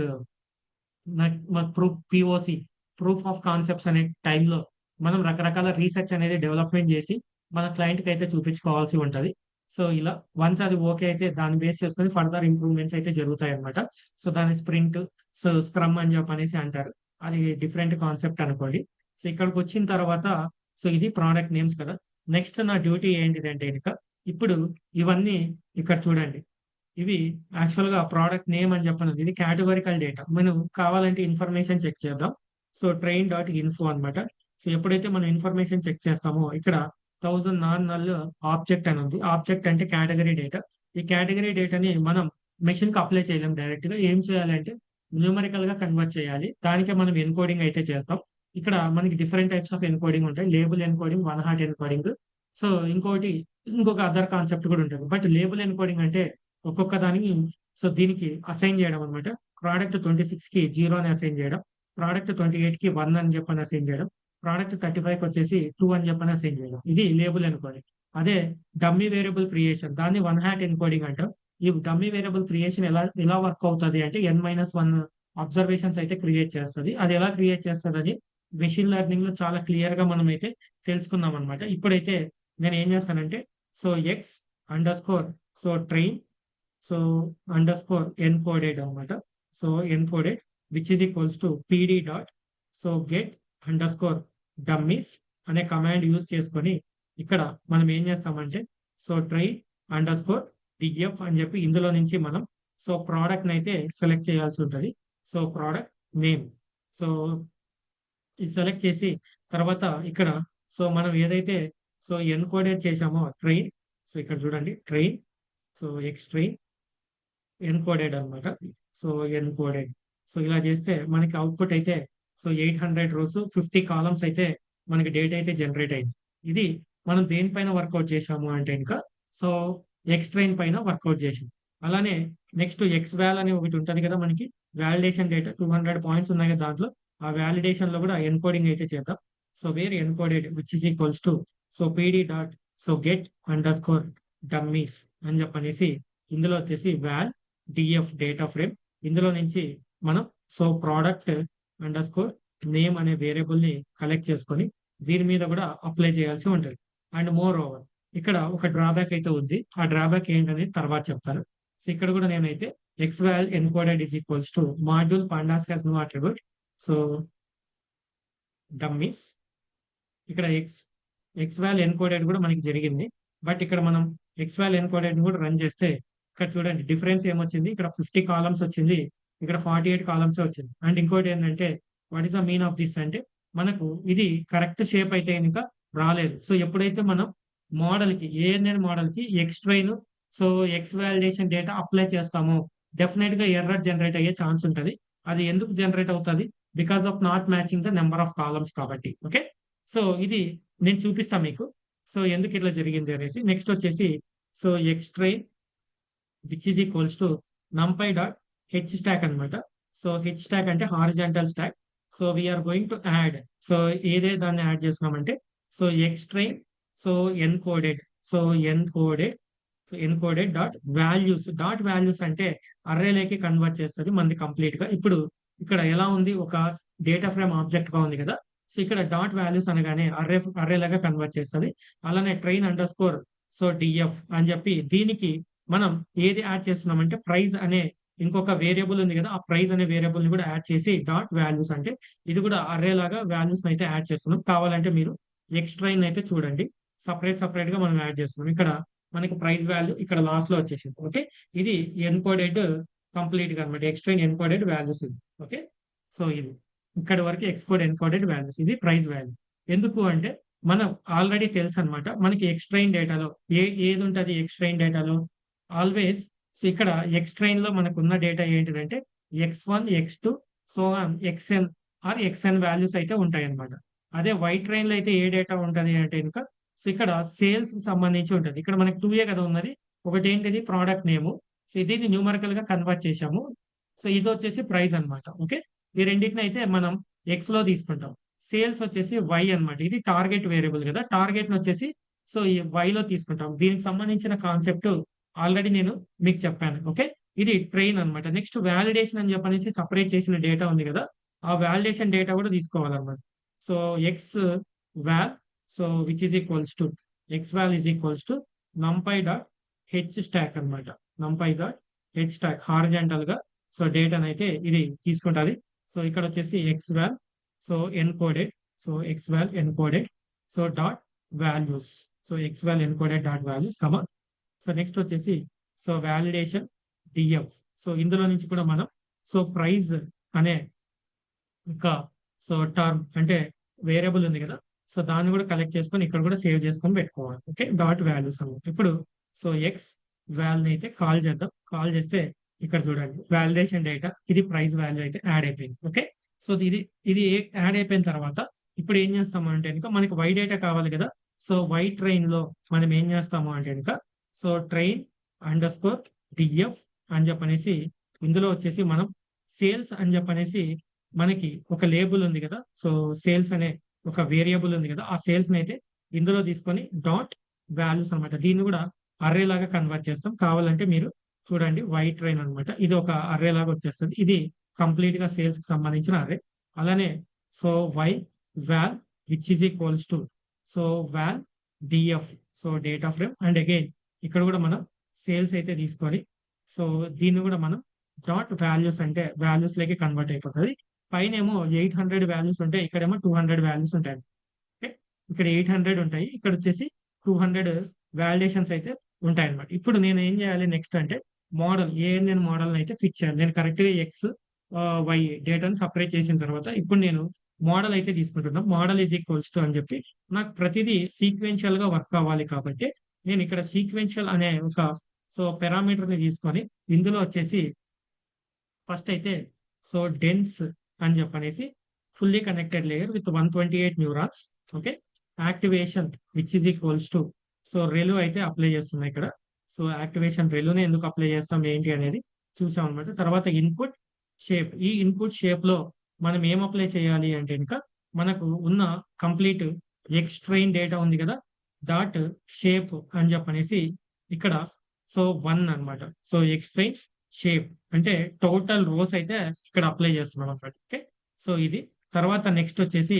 proof POC, proof of concepts అనే టైంలో మనం రకరకాల రీసెర్చ్ అనేది డెవలప్మెంట్ చేసి మన క్లయింట్ కి అయితే చూపించుకోవాల్సి ఉంటది. సో ఇలా వన్స్ అది ఓకే అయితే దాన్ని బేస్ చేసుకొని ఫర్దర్ ఇంప్రూవ్మెంట్స్ అయితే జరుగుతాయి అన్నమాట. సో దాని స్ప్రింట్, సో స్క్రమ్ అని చెప్పనేసి అంటారు. అది డిఫరెంట్ కాన్సెప్ట్ అనుకోండి. సో ఇక్కడికి వచ్చిన తర్వాత సో ఇది ప్రోడక్ట్ నేమ్స్ కదా. నెక్స్ట్ నా డ్యూటీ ఏంటిదంటే కనుక ఇప్పుడు ఇవన్నీ ఇక్కడ చూడండి. ఇవి యాక్చువల్ గా ప్రోడక్ట్ నేమ్ అని చెప్పనుంది. ఇది కేటగరికల్ డేటా. మనం కావాలంటే ఇన్ఫర్మేషన్ చెక్ చేద్దాం. సో ట్రైన్ డాట్ ఇన్ఫో అనమాట. సో ఎప్పుడైతే మనం ఇన్ఫర్మేషన్ చెక్ చేస్తామో ఇక్కడ 1000 నాన్ నల్ ఆబ్జెక్ట్ అని ఉంది. ఆబ్జెక్ట్ అంటే కేటగిరీ డేటా. ఈ కేటగిరీ డేటాని మనం మెషిన్ కి అప్లై చేయలేం డైరెక్ట్ గా. ఏం చేయాలంటే న్యూమరికల్ గా కన్వర్ట్ చేయాలి. దానికే మనం ఎన్కోడింగ్ అయితే చేస్తాం. ఇక్కడ మనకి డిఫరెంట్ టైప్స్ ఆఫ్ ఎన్కోడింగ్ ఉంటాయి. Label encoding, one hot encoding. So ఇంకొక అదర్ కాన్సెప్ట్ కూడా ఉంటుంది. బట్ లేబుల్ ఎన్కోడింగ్ అంటే ఒక్కొక్క దానికి సో దీనికి అసైన్ చేయడం అనమాట. ప్రోడక్ట్ 26 కి 0 అని అసైన్ చేయడం, ప్రోడక్ట్ 28 కి 1 అని చెప్పని అసైన్ చేయడం, ప్రోడక్ట్ 35కి వచ్చేసి 2 అని చెప్పని అసైన్ చేయడం. ఇది లేబుల్ ఎన్కోడింగ్. అదే డమ్మీ వేరియబుల్ క్రియేషన్ దాన్ని వన్ హాట్ ఎన్కోడింగ్ అంటాం. ఈ డమ్మీ వేరియబుల్ క్రియేషన్ ఎలా వర్క్ అవుతది అంటే n-1 అబ్జర్వేషన్స్ అయితే క్రియేట్ చేస్తది. అది ఎలా క్రియేట్ చేస్తదని మెషిన్ లెర్నింగ్ లో చాలా క్లియర్ గా మనం అయితే తెలుసుకున్నాం అనమాట. ఇప్పుడైతే నేను ఏం చేస్తానంటే X underscore train underscore encoded అనమాట. Encoded which is equals to PD dot get under score dummies అనే కమాండ్ యూజ్ చేసుకొని ఇక్కడ మనం ఏం చేస్తామంటే ట్రైన్ అండర్ స్కోర్ డిఎఫ్ అని చెప్పి ఇందులో నుంచి మనం ప్రోడక్ట్ అయితే సెలెక్ట్ చేయాల్సి ఉంటుంది. ప్రోడక్ట్ నేమ్ ఇది సెలెక్ట్ చేసి తర్వాత ఇక్కడ మనం ఏదైతే ఎన్కోడెడ్ చేసామో ట్రైన్ ఇక్కడ చూడండి ట్రైన్ ఎక్స్ ట్రైన్ ఎన్కోడెడ్ అనమాట. ఎన్కోడెడ్ ఇలా చేస్తే మనకి అవుట్పుట్ అయితే 800 రోస్ 50 కాలమ్స్ అయితే మనకి డేటా అయితే జనరేట్ అయింది. ఇది మనం దేనిపైన వర్కౌట్ చేసాము అంటే ఇంకా ఎక్స్ ట్రైన్ పైన వర్కౌట్ చేసాం. అలానే నెక్స్ట్ ఎక్స్ వాల్ అని ఒకటి ఉంటుంది కదా మనకి వాలిడేషన్ డేటా 200 పాయింట్స్ ఉన్నాయి కదా దాంట్లో ఆ వాలిడేషన్ లో కూడా ఎన్కోడింగ్ అయితే చేద్దాం. Where encoded which is equals to PD dot get under score dummies అని చెప్పనేసి ఇందులో వచ్చేసి వాల్ డిఎఫ్ డేటా ఫ్రేమ్ ఇందులో నుంచి మనం ప్రోడక్ట్ అండర్ స్కోర్ నేమ్ అనే వేరియబుల్ ని కలెక్ట్ చేసుకొని దీని మీద కూడా అప్లై చేయాల్సి ఉంటుంది. అండ్ మోర్ ఓవర్ ఇక్కడ ఒక డ్రాబ్యాక్ అయితే ఉంది. ఆ డ్రాబ్యాక్ ఏంటనేది తర్వాత చెప్తాను. ఇక్కడ కూడా నేనైతే X val encoded is equals to module pandas has no attribute dummies ఇక్కడ ఎక్స్ వాల్ ఎన్కోడెడ్ కూడా మనకి జరిగింది. బట్ ఇక్కడ మనం ఎక్స్ వాల్ ఎన్కోడెడ్ కూడా రన్ చేస్తే ఇక్కడ చూడండి డిఫరెన్స్ ఏమొచ్చింది. ఇక్కడ 50 కాలమ్స్ వచ్చింది, ఇక్కడ 48 కాలమ్స్ వచ్చింది. అండ్ ఇంకోటి ఏంటంటే what is the mean of this అంటే మనకు ఇది కరెక్ట్ షేప్ అయితే ఇంకా రాలేదు. ఎప్పుడైతే మనం మోడల్ కి ఏఎన్ఎన్ మోడల్ కి X train X validation data apply చేస్తామో డెఫినెట్ గా ఎర్రర్ జనరేట్ అయ్యే ఛాన్స్ ఉంటుంది. అది ఎందుకు జనరేట్ అవుతుంది? Because of not matching the number of columns కాబట్టి. ఓకే, ఇది నేను చూపిస్తాను మీకు ఎందుకు ఇట్లా జరిగింది అనేసి. నెక్స్ట్ వచ్చేసి X train which is equals to numpy dot H stack అనమాట. హెచ్ స్టాక్ అంటే horizontal stack. We're going to add ఏదే దాన్ని యాడ్ చేస్తున్నామంటే X train encoded encoded dot values అంటే అర్రేలోకి కన్వర్ట్ చేస్తుంది మనది కంప్లీట్ గా. ఇప్పుడు ఇక్కడ ఎలా ఉంది, ఒక డేటా ఫ్రేమ్ ఆబ్జెక్ట్ గా ఉంది కదా. ఇక్కడ డాట్ వాల్యూస్ అనగానే అర్రే లాగా కన్వర్ట్ చేస్తుంది. అలానే ట్రైన్ అండర్ స్కోర్ డిఎఫ్ అని చెప్పి దీనికి మనం ఏది యాడ్ చేస్తున్నామంటే ప్రైజ్ అనే ఇంకొక వేరియబుల్ ఉంది కదా, ఆ ప్రైజ్ అనే వేరియబుల్ ని కూడా యాడ్ చేసి డాట్ వాల్యూస్ అంటే ఇది కూడా అర్రే లాగా వాల్యూస్ అయితే యాడ్ చేస్తున్నాం. కావాలంటే మీరు ఎక్స్ ట్రైన్ అయితే చూడండి, సపరేట్ గా మనం యాడ్ చేస్తున్నాం. ఇక్కడ మనకి ప్రైస్ వాల్యూ ఇక్కడ లాస్ట్ లో వచ్చేసింది. ఓకే, ఇది ఎన్కోడెడ్ కంప్లీట్ గా అనమాట. ఎక్స్ ట్రైన్ ఎన్కోడెడ్ వాల్యూస్ ఇది. ఓకే, ఇది ఇక్కడ వరకు ఎక్స్కోడ్ ఎన్కోడెడ్ వాల్యూస్, ఇది ప్రైస్ వాల్యూ. ఎందుకు అంటే మనం ఆల్రెడీ తెలుసు అనమాట మనకి ఎక్స్ట్రైన్ డేటాలో ఏది ఉంటుంది. ఎక్స్ట్రైన్ డేటాలో ఆల్వేస్ ఇక్కడ ఎక్స్ట్రైన్ లో మనకు ఉన్న డేటా ఏంటిదంటే x1 x2 xn are xn values అయితే ఉంటాయి అనమాట. అదే వైట్ ట్రైన్ లో అయితే ఏ డేటా ఉంటది అంటే ఇంకా ఇక్కడ సేల్స్ కి సంబంధించి ఉంటుంది. ఇక్కడ మనకి 2A కదా ఉన్నది, ఒకటి ఏంటిది ప్రోడక్ట్ నేమ్. దీన్ని న్యూమరికల్ గా కన్వర్ట్ చేసాము. ఇది వచ్చేసి ప్రైస్ అనమాట. ఓకే, ఈ రెండింటిని అయితే మనం ఎక్స్ లో తీసుకుంటాం. సేల్స్ వచ్చేసి వై అన్నమాట. ఇది టార్గెట్ వేరియబుల్ కదా, టార్గెట్ వచ్చేసి ఈ వై లో తీసుకుంటాం. దీనికి సంబంధించిన కాన్సెప్ట్ ఆల్రెడీ నేను మీకు చెప్పాను. ఓకే, ఇది ట్రైన్ అన్నమాట. నెక్స్ట్ వాలిడేషన్ అని చెప్పనేసి సపరేట్ చేసిన డేటా ఉంది కదా, ఆ వాలిడేషన్ డేటా కూడా తీసుకోవాలన్నమాట. X val which is equals to X val is equals to numpy dot H stack అనమాట. numpy dot H stack horizontal గా డేటాను అయితే ఇది తీసుకుంటుంది. ఇక్కడ వచ్చేసి X val encoded X val encoded dot values X val encoded dot values comma. Next వచ్చేసి validation DF. ఇందులో నుంచి కూడా మనం ప్రైజ్ అనే ఇంకా టర్మ్ అంటే వేరియబుల్ ఉంది కదా, దాన్ని కూడా కలెక్ట్ చేసుకొని ఇక్కడ కూడా సేవ్ చేసుకొని పెట్టుకోవాలి. ఓకే, డాట్ వాల్యూస్ అన్నమాట. ఇప్పుడు ఎక్స్ వాల్యూ అయితే కాల్ చేద్దాం. కాల్ చేస్తే ఇక్కడ చూడండి వాలిడేషన్ డేటా ఇది ప్రైస్ వాల్యూ అయితే యాడ్ అయిపోయింది. ఓకే, ఇది యాడ్ అయిపోయిన తర్వాత ఇప్పుడు ఏం చేస్తాము అంటే ఇంకా మనకి వై డేటా కావాలి కదా. వై ట్రైన్ లో మనం ఏం చేస్తాము అంటే ఇంకా ట్రైన్ అండర్ స్కోర్ డిఎఫ్ అని చెప్పనేసి ఇందులో వచ్చేసి మనం సేల్స్ అని చెప్పనేసి మనకి ఒక లేబుల్ ఉంది కదా. సేల్స్ అనే ఒక వేరియబుల్ ఉంది కదా, ఆ సేల్స్ ని అయితే ఇందులో తీసుకొని డాట్ వాల్యూస్ అనమాట. దీన్ని కూడా అర్రే లాగా కన్వర్ట్ చేస్తాం. కావాలంటే మీరు చూడండి, వై ట్రైన్ అనమాట. ఇది ఒక అర్రే లాగా వచ్చేస్తుంది. ఇది కంప్లీట్ గా సేల్స్ కి సంబంధించిన అర్రే. అలానే so Y val which is equals to so val DF so data frame. And again ఇక్కడ కూడా మనం సేల్స్ అయితే తీసుకొని సో దీన్ని కూడా మనం డాట్ వాల్యూస్ అంటే వాల్యూస్ లోకి కన్వర్ట్ అయిపోతుంది. పైన ఏమో 800 వాల్యూస్ ఉంటాయి, ఇక్కడేమో 200 వాల్యూస్ ఉంటాయి. ఓకే, ఇక్కడ 800 ఉంటాయి, ఇక్కడ వచ్చేసి 200 వాలిడేషన్స్ అయితే ఉంటాయి అనమాట. ఇప్పుడు నేను ఏం చేయాలి నెక్స్ట్ అంటే మోడల్ ఏఎన్ఎన్ మోడల్ అయితే ఫిక్స్ చేయాలి. నేను కరెక్ట్ గా ఎక్స్ వై డేటాను సపరేట్ చేసిన తర్వాత ఇప్పుడు నేను మోడల్ అయితే తీసుకుంటున్నాను. మోడల్ ఈజ్ ఈక్వల్స్ టు అని చెప్పి నాకు ప్రతిదీ సీక్వెన్షియల్ గా వర్క్ అవ్వాలి కాబట్టి నేను ఇక్కడ సీక్వెన్షియల్ అనే ఒక సో పారామీటర్ ని తీసుకొని ఇందులో వచ్చేసి ఫస్ట్ అయితే సో డెన్స్ అని చెప్పనేసి fully connected layer with 128 neurons. Okay, activation which is equals to so ReLU అయితే అప్లై చేస్తున్నాయి ఇక్కడ. సో యాక్టివేషన్ రెలుని ఎందుకు అప్లై చేస్తాం ఏంటి అనేది చూసాం అనమాట. తర్వాత ఇన్పుట్ షేప్, ఈ ఇన్పుట్ షేప్ లో మనం ఏం అప్లై చేయాలి అంటే ఇంకా మనకు ఉన్న కంప్లీట్ ఎక్స్ట్రైన్ డేటా ఉంది కదా, డాట్ షేప్ అని చెప్పనేసి ఇక్కడ సో 1 అన్నమాట. సో ఎక్స్ట్రైన్ షేప్ అంటే టోటల్ రోస్ అయితే ఇక్కడ అప్లై చేస్తున్నాం అనమాట. ఓకే, సో ఇది తర్వాత నెక్స్ట్ వచ్చేసి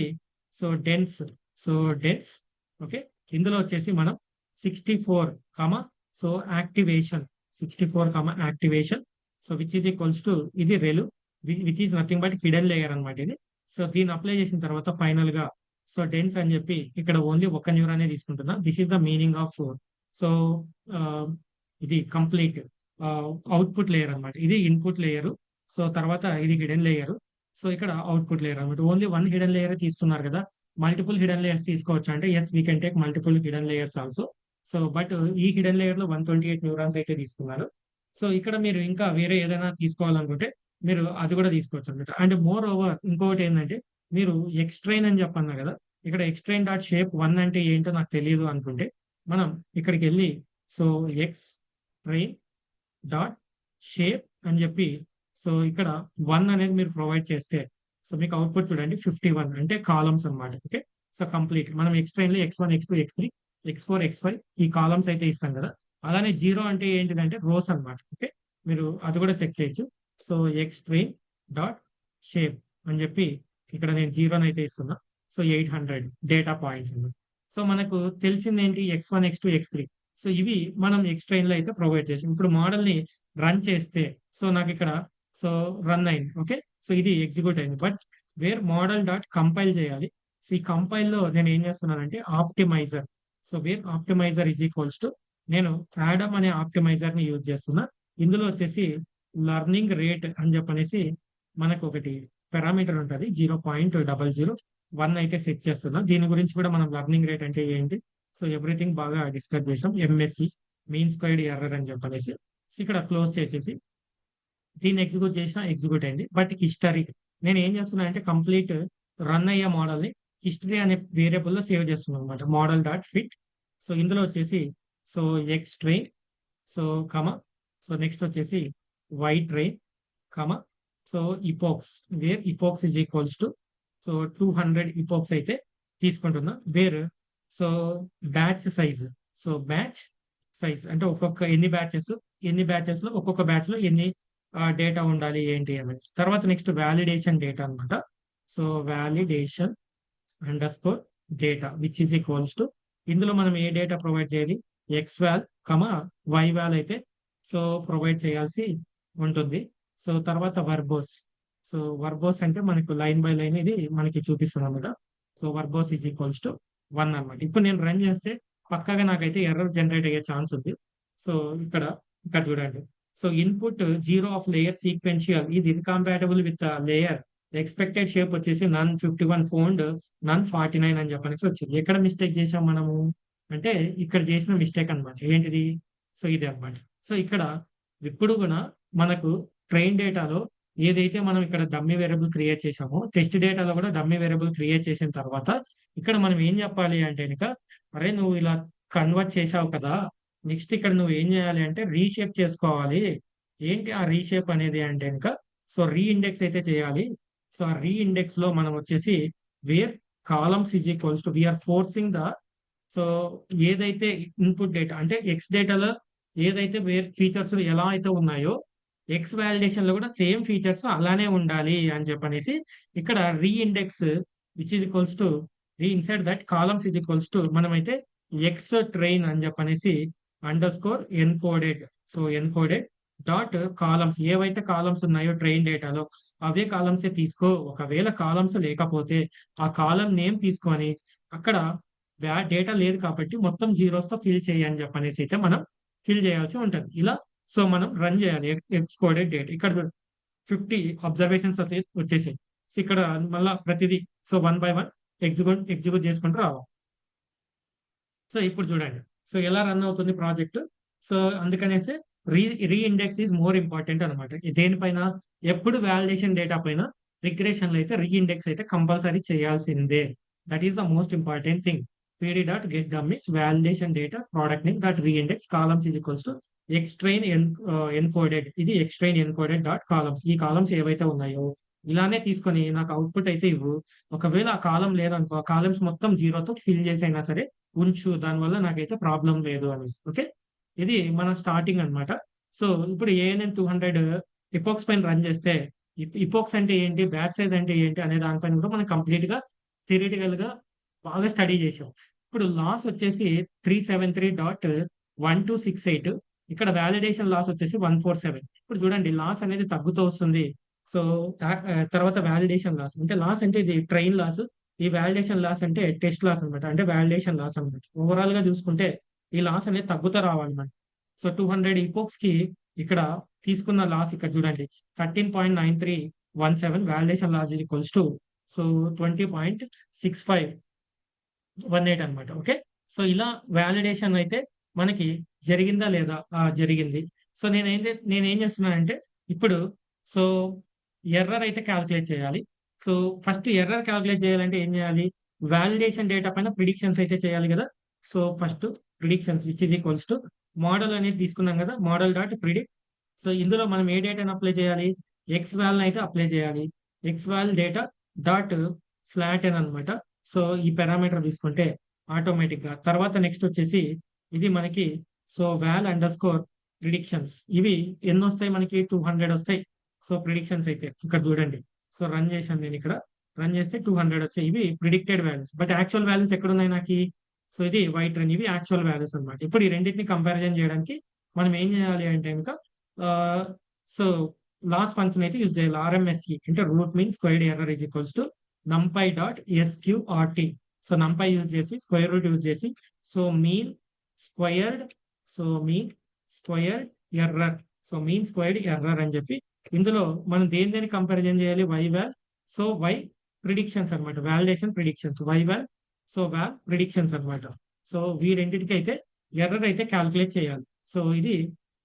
so dense so dense. Okay, ఇందులో వచ్చేసి మనం 64 comma so activation 64 comma activation so which is equals to ఇది ReLU which is nothing but hidden layer అనమాట ఇది. సో దీన్ని అప్లై చేసిన తర్వాత ఫైనల్ గా సో డెన్స్ అని చెప్పి ఇక్కడ ఓన్లీ ఒక న్యూరానే తీసుకుంటున్నా. This is the meaning of so ఇది కంప్లీట్ అవుట్పుట్ లేయర్ అనమాట. ఇది ఇన్పుట్ లేయర్, సో తర్వాత ఇది హిడెన్ లేయర్, సో ఇక్కడ అవుట్పుట్ లేయర్ అనమాట. ఓన్లీ వన్ హిడెన్ లేయర్ తీసుకున్నారు కదా, మల్టిపుల్ హిడెన్ లేయర్స్ తీసుకోవచ్చు అంటే yes we can take multiple hidden layers also. So but ఈ హిడెన్ లేయర్ లో 128 న్యూరాన్స్ అయితే తీసుకున్నారు. సో ఇక్కడ మీరు ఇంకా వేరే ఏదైనా తీసుకోవాలనుకుంటే మీరు అది కూడా తీసుకోవచ్చు అనమాట. అండ్ మోర్ ఓవర్ ఇంకొకటి ఏంటంటే మీరు ఎక్స్ట్రైన్ అని చెప్పన్నారు కదా, ఇక్కడ ఎక్స్ట్రైన్ డాట్ షేప్ 1 అంటే ఏంటో నాకు తెలియదు అనుకుంటే మనం ఇక్కడికి వెళ్ళి so X train dot shape అని చెప్పి సో ఇక్కడ 1 అనేది మీరు ప్రొవైడ్ చేస్తే సో మీకు అవుట్పుట్ చూడండి 51 అంటే కాలమ్స్ అన్నమాట. ఓకే, సో కంప్లీట్ మనం ఎక్స్ట్రైన్ లో X1 X2 X3 X4 X5 ఈ కాలమ్స్ అయితే ఇస్తాం కదా. అలానే 0 అంటే ఏంటిదంటే రోస్ అన్నమాట. ఓకే, మీరు అది కూడా చెక్ చేయొచ్చు. సో ఎక్స్ట్రైన్ డాట్ షేప్ అని చెప్పి ఇక్కడ నేను 0 అయితే ఇస్తున్నా. సో 800 డేటా పాయింట్స్ అన్నమాట. సో మనకు తెలిసింది ఏంటి X1 X2 X3. సో ఇవి మనం ఎక్స్ట్రైన్ లో అయితే ప్రొవైడ్ చేసాం. ఇప్పుడు మోడల్ ని రన్ చేస్తే సో నాకు ఇక్కడ సో రన్ అయింది. ఓకే, సో ఇది ఎగ్జిక్యూట్ అయింది. But where model dot compile చేయాలి. సో ఈ కంపైల్ లో నేను ఏం చేస్తున్నానంటే optimizer, so where optimizer is equals to నేను యాడమ్ అనే ఆప్టిమైజర్ ని యూజ్ చేస్తున్నా. ఇందులో వచ్చేసి లర్నింగ్ రేట్ అని చెప్పనేసి మనకు ఒకటి పారామీటర్ ఉంటుంది 0.001 అయితే సెట్ చేస్తున్నా. దీని గురించి కూడా మనం లర్నింగ్ రేట్ అంటే ఏంటి సో ఎవ్రీథింగ్ బాగా డిస్కస్ చేసాం. ఎంఎస్సి మీన్ స్క్వేర్డ్ ఎర్రర్ అని చెప్పనేసి ఇక్కడ క్లోజ్ చేసేసి దీన్ని ఎగ్జిక్యూట్ చేసినా ఎగ్జిక్యూట్ అయింది. బట్ హిస్టరీ నేను ఏం చేస్తున్నా అంటే కంప్లీట్ రన్ అయ్యే మోడల్ ని హిస్టరీ అనే వేరియబుల్ లో సేవ్ చేస్తున్నాను అనమాట. మోడల్ డాట్ ఫిట్ సో ఇందులో వచ్చేసి so X train so comma so next వచ్చేసి Y train comma so epochs where epochs is equals to so 200 epochs అయితే తీసుకుంటున్నా. Where so batch size so batch size అంటే ఒక్కొక్క ఎన్ని బ్యాచెస్ లో ఒక్కొక్క బ్యాచ్ లో ఎన్ని డేటా ఉండాలి ఏంటి అనేది. తర్వాత నెక్స్ట్ వ్యాలిడేషన్ డేటా అనమాట. So validation under score data which is equals to ఇందులో మనం ఏ డేటా ప్రొవైడ్ చేయాలి X val comma Y val అయితే సో ప్రొవైడ్ చేయాల్సి ఉంటుంది. సో తర్వాత వర్బోస్ సో వర్బోస్ అంటే మనకు లైన్ బై లైన్ ఇది మనకి చూపిస్తుంది అనమాట. సో వర్బోస్ ఈజ్ ఈక్వల్స్ టు 1 అనమాట. ఇప్పుడు నేను రన్ చేస్తే పక్కాగా నాకైతే ఎర్రర్ జనరేట్ అయ్యే ఛాన్స్ ఉంది. సో ఇక్కడ చూడండి. So input 0 of layer sequential is incompatible with layer expected shape వచ్చేసి నన్ 51 ఫౌండ్ నన్ 49 అని చెప్పనేసి వచ్చింది. ఎక్కడ మిస్టేక్ చేసాం మనము అంటే ఇక్కడ చేసిన మిస్టేక్ అనమాట. ఏంటిది సో ఇది అనమాట. సో ఇక్కడ ఇప్పుడు కూడా మనకు ట్రైన్ డేటాలో ఏదైతే మనం ఇక్కడ డమ్మీ వేరియబుల్ క్రియేట్ చేసామో టెస్ట్ డేటాలో కూడా డమ్మీ వేరియబుల్ క్రియేట్ చేసిన తర్వాత ఇక్కడ మనం ఏం చెప్పాలి అంటే కనుక అరే నువ్వు ఇలా కన్వర్ట్ చేసావు కదా, నెక్స్ట్ ఇక్కడ నువ్వు ఏం చేయాలి అంటే రీషేప్ చేసుకోవాలి. ఏంటి ఆ రీషేప్ అనేది అంటే కనుక సో రీ ఇండెక్స్ అయితే చేయాలి. సో ఆ రీ ఇండెక్స్ లో మనం వచ్చేసి where columns is equals to we're forcing the, so ఏదైతే ఇన్పుట్ డేటా అంటే ఎక్స్ డేటాలో ఏదైతే వేరే ఫీచర్స్ ఎలా అయితే ఉన్నాయో ఎక్స్ వాలిడేషన్ లో కూడా సేమ్ ఫీచర్స్ అలానే ఉండాలి అని చెప్పనేసి ఇక్కడ reindex which is equals to రీ ఇన్సైడ్ that columns is equals to మనమైతే ఎక్స్ ట్రైన్ అని చెప్పనేసి underscore encoded, so encoded dot columns ఏవైతే కాలమ్స్ ఉన్నాయో ట్రైన్ డేటాలో అవే కాలమ్స్ తీసుకో, ఒకవేళ కాలమ్స్ లేకపోతే ఆ కాలం నేమ్ తీసుకొని అక్కడ డేటా లేదు కాబట్టి మొత్తం జీరోస్ తో ఫిల్ చేయని చెప్పనేసి అయితే మనం ఫిల్ చేయాల్సి ఉంటుంది ఇలా. సో మనం రన్ చేయాలి ఎక్స్ కోడెడ్ డేట్. ఇక్కడ 50 అబ్జర్వేషన్స్ అయితే వచ్చేసాయి. సో ఇక్కడ మళ్ళా ప్రతిదీ సో 1 by 1 ఎగ్జిక్యూట్ చేసుకుంటూ రావాలి. సో ఇప్పుడు చూడండి సో ఎలా రన్ అవుతుంది ప్రాజెక్ట్. సో అందుకనేసి రీఇండెక్స్ ఈజ్ మోర్ ఇంపార్టెంట్ అనమాట. దేనిపైన ఎప్పుడు వాలిడేషన్ డేటా పైన రిగ్రెషన్లో అయితే రీఇండెక్స్ అయితే కంపల్సరీ చేయాల్సిందే. That is the most important thing. pd dot get dummies validation data product name dot reindex columns is equals to X train encoded, ఇది ఎక్స్ట్రైన్ ఎన్కోడెడ్ డాట్ కాలమ్స్. ఈ columns ఏవైతే ఉన్నాయో ఇలానే తీసుకొని నాకు అవుట్పుట్ అయితే ఇవ్వు. ఒకవేళ ఆ కాలం లేదనుకో ఆ కాలమ్స్ మొత్తం జీరోతో ఫిల్ చేసి అయినా సరే ఉంచు, దానివల్ల నాకైతే ప్రాబ్లం లేదు అనేసి. ఓకే, ఇది మన స్టార్టింగ్ అన్నమాట. సో ఇప్పుడు ఏఎన్ఎన్ 200 ఇపోక్స్ పైన రన్ చేస్తే ఇపోక్స్ అంటే ఏంటి, బ్యాచ్ సైజ్ అంటే ఏంటి అనే దానిపైన కూడా మనం కంప్లీట్ గా థియరిటికల్ గా బాగా స్టడీ చేసాం. ఇప్పుడు లాస్ వచ్చేసి 373.1268, ఇక్కడ వాలిడేషన్ లాస్ వచ్చేసి 147. ఇప్పుడు చూడండి లాస్ అనేది తగ్గుతూ వస్తుంది. సో తర్వాత వాలిడేషన్ లాస్ అంటే లాస్ అంటే ఇది ట్రైన్ లాస్, ఈ వాలిడేషన్ లాస్ అంటే టెస్ట్ లాస్ అనమాట, అంటే వాలిడేషన్ లాస్ అనమాట. ఓవరాల్ గా చూసుకుంటే ఈ లాస్ అనేది తగ్గుతూ రావాలి మనకి. సో 200 ఈపోక్స్ కి ఇక్కడ తీసుకున్న లాస్ ఇక్కడ చూడండి 13.9317 validation loss equals to so 20.6518 అనమాట. ఓకే, సో ఇలా వాలిడేషన్ అయితే మనకి జరిగిందా లేదా, జరిగింది. సో నేనేం చేస్తున్నానంటే ఇప్పుడు సో ఎర్రర్ అయితే క్యాల్కులేట్ చేయాలి. సో ఫస్ట్ ఎర్రర్ క్యాల్కులేట్ చేయాలంటే ఏం చేయాలి, వాలిడేషన్ డేటా పైన ప్రిడిక్షన్స్ అయితే చేయాలి కదా. So first predictions which is equals to model అనేది తీసుకున్నాం కదా, మోడల్ డాట్ ప్రిడిక్ట్. సో ఇందులో మనం ఏ డేటాను అప్లై చేయాలి, ఎక్స్ వాల్ని అయితే అప్లై చేయాలి. X wall data dot flat అని అనమాట. సో ఈ పారామీటర్ తీసుకుంటే ఆటోమేటిక్ గా తర్వాత నెక్స్ట్ వచ్చేసి ఇది మనకి so wall under score predictions, ఇవి ఎన్ని వస్తాయి మనకి 200 వస్తాయి. సో ప్రిడిక్షన్స్ అయితే ఇక్కడ చూడండి. సో రన్ చేశాను నేను, ఇక్కడ రన్ చేస్తే 200 వచ్చాయి. ఇవి predicted values, but actual values ఎక్కడ ఉన్నాయి నాకు. సో ఇది వైట్ రన్, ఇవి యాక్చువల్ వాల్యూస్ అనమాట. ఇప్పుడు ఈ రెండింటిని కంపారిజన్ చేయడానికి మనం ఏం చేయాలి అంటే కనుక సో లాస్ ఫంక్షన్ అయితే యూజ్ చేయాలి. ఆర్ఎంఎస్ఈ అంటే root mean squared error is equals to numpy dot SQRT. So numpy use చేసి స్క్వేర్ రూట్ యూజ్ చేసి so mean squared, so mean squared error, so mean squared error అని చెప్పి ఇందులో మనం దేని కంపారిజన్ చేయాలి, Y val. So Y predictions అనమాట, validation predictions, Y val so val predictions అనమాట. సో వీరెంటికి అయితే ఎర్రర్ అయితే క్యాల్కులేట్ చేయాలి. సో ఇది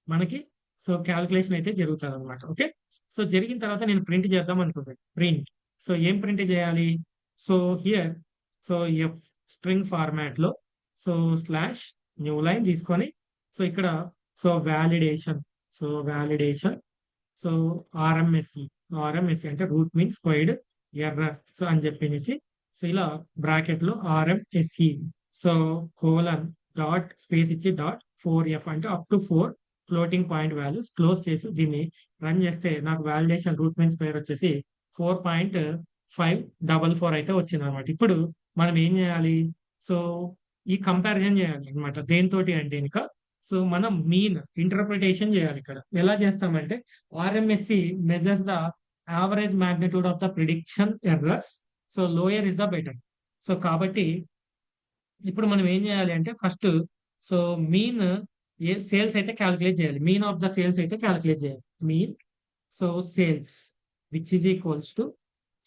మనకి సో క్యాల్కులేషన్ అయితే జరుగుతుంది అనమాట. ఓకే, సో జరిగిన తర్వాత నేను ప్రింట్ చేద్దాం అనుకుంటాను. ప్రింట్, సో ఏం ప్రింట్ చేయాలి, so here so F string format లో సో స్లాష్ న్యూ లైన్ తీసుకొని సో ఇక్కడ so validation, so validation so RMSE అంటే root mean squared error so అని చెప్పేసి సో ఇలా బ్రాకెట్ లో RMSE so colon dot space ఇచ్చి డాట్ 4F అంటే up to 4 floating point values close చేసి దీన్ని రన్ చేస్తే నాకు వాలిడేషన్ రూట్ మీన్ స్క్వేర్ వచ్చేసి 4.544 అయితే వచ్చింది అనమాట. ఇప్పుడు మనం ఏం చేయాలి, సో ఈ కంపారిజన్ చేయాలి అనమాట. దేనితోటి అంటే ఇంకా సో మనం మీన్ ఇంటర్ప్రిటేషన్ చేయాలి. ఇక్కడ ఎలా చేస్తామంటే RMSE measures the average magnitude of the prediction errors, so lower is the better. So కాబట్టి ఇప్పుడు మనం ఏం చేయాలి అంటే ఫస్ట్ సో మీన్ సేల్స్ అయితే క్యాలిక్యులేట్ చేయాలి, మీన్ ఆఫ్ ద సేల్స్ అయితే క్యాలిక్యులేట్ చేయాలి. Mean so sales which is equals to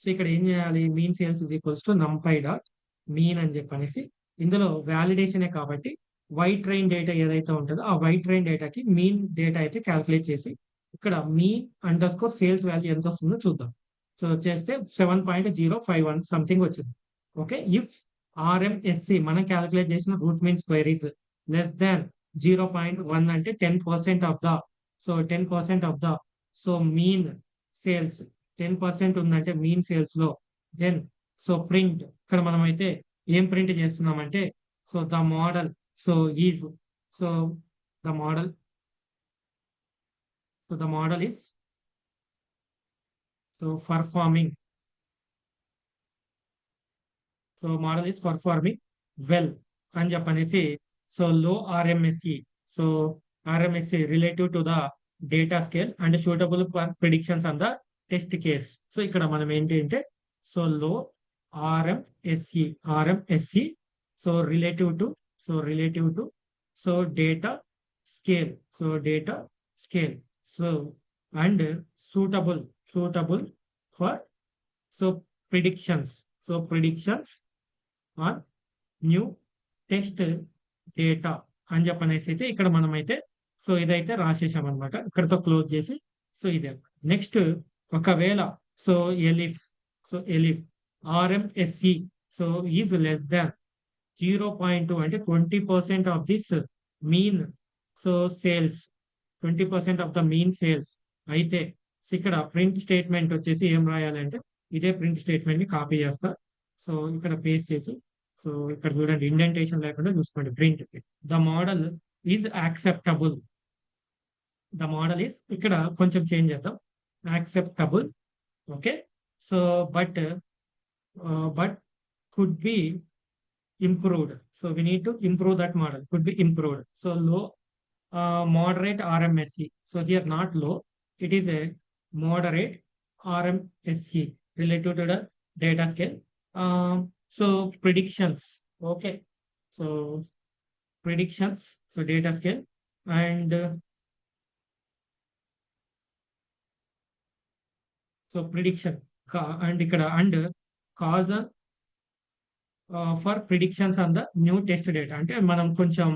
so ఇక్కడ ఏం చేయాలి, mean sales is equals to numpy dot mean అని చెప్పనేసి ఇందులో వ్యాలిడేషనే కాబట్టి వైట్ ట్రైన్ డేటా ఏదైతే ఉంటుందో ఆ వైట్ ట్రైన్ డేటాకి మీన్ డేటా అయితే క్యాల్కులేట్ చేసి ఇక్కడ mean under score sales value ఎంత వస్తుందో చూద్దాం. సో చేస్తే 7.051 సంథింగ్ వచ్చింది. ఓకే, ఇఫ్ ఆర్ఎంఎస్సి మనం క్యాల్కులేట్ చేసిన root mean square is less than 0.1 అంటే 10% of the so 10% of the so mean sales 10% ఉందంటే మీన్ సేల్స్ లో దెన్ సో ప్రింట్ ఇక్కడ మనం అయితే ఏం ప్రింట్ చేస్తున్నామంటే so the model so is so the model so the model is so performing so model is performing well అని చెప్పనేసి so low RMSE so RMSE relative to the data scale and suitable for predictions on the test case. So ఇక్కడ మనం ఏంటి అంటే so low RMSE RMSE so relative to so data scale so data scale so and suitable for so predictions on new test data అని చెప్పనేసి అయితే ఇక్కడ మనం అయితే సో ఇదైతే రాసేసాం అనమాట. ఇక్కడతో క్లోజ్ చేసి సో ఇదే నెక్స్ట్ ఒకవేళ so elif RMSE so is less than 0.2 అంటే 20% of this mean so sales 20% of the mean sales అయితే సో ఇక్కడ ప్రింట్ స్టేట్మెంట్ వచ్చేసి ఏం రాయాలంటే ఇదే ప్రింట్ స్టేట్మెంట్ ని కాపీ చేస్తా. సో ఇక్కడ పేస్ట్ చేసి సో ఇక్కడ చూడండి ఇండెంటేషన్ లేకుండా చూసుకోండి print the model is acceptable the model is ఇక్కడ కొంచెం చేంజ్ చేద్దాం acceptable okay. So but could be improved. So we need to improve that model. Could be improved. So low, moderate RMSE. So here not low, it is a moderate RMSE related to the data scale. So predictions. Okay. So predictions. So data scale and so prediction and cause for predictions on the new test data అంటే మనం కొంచెం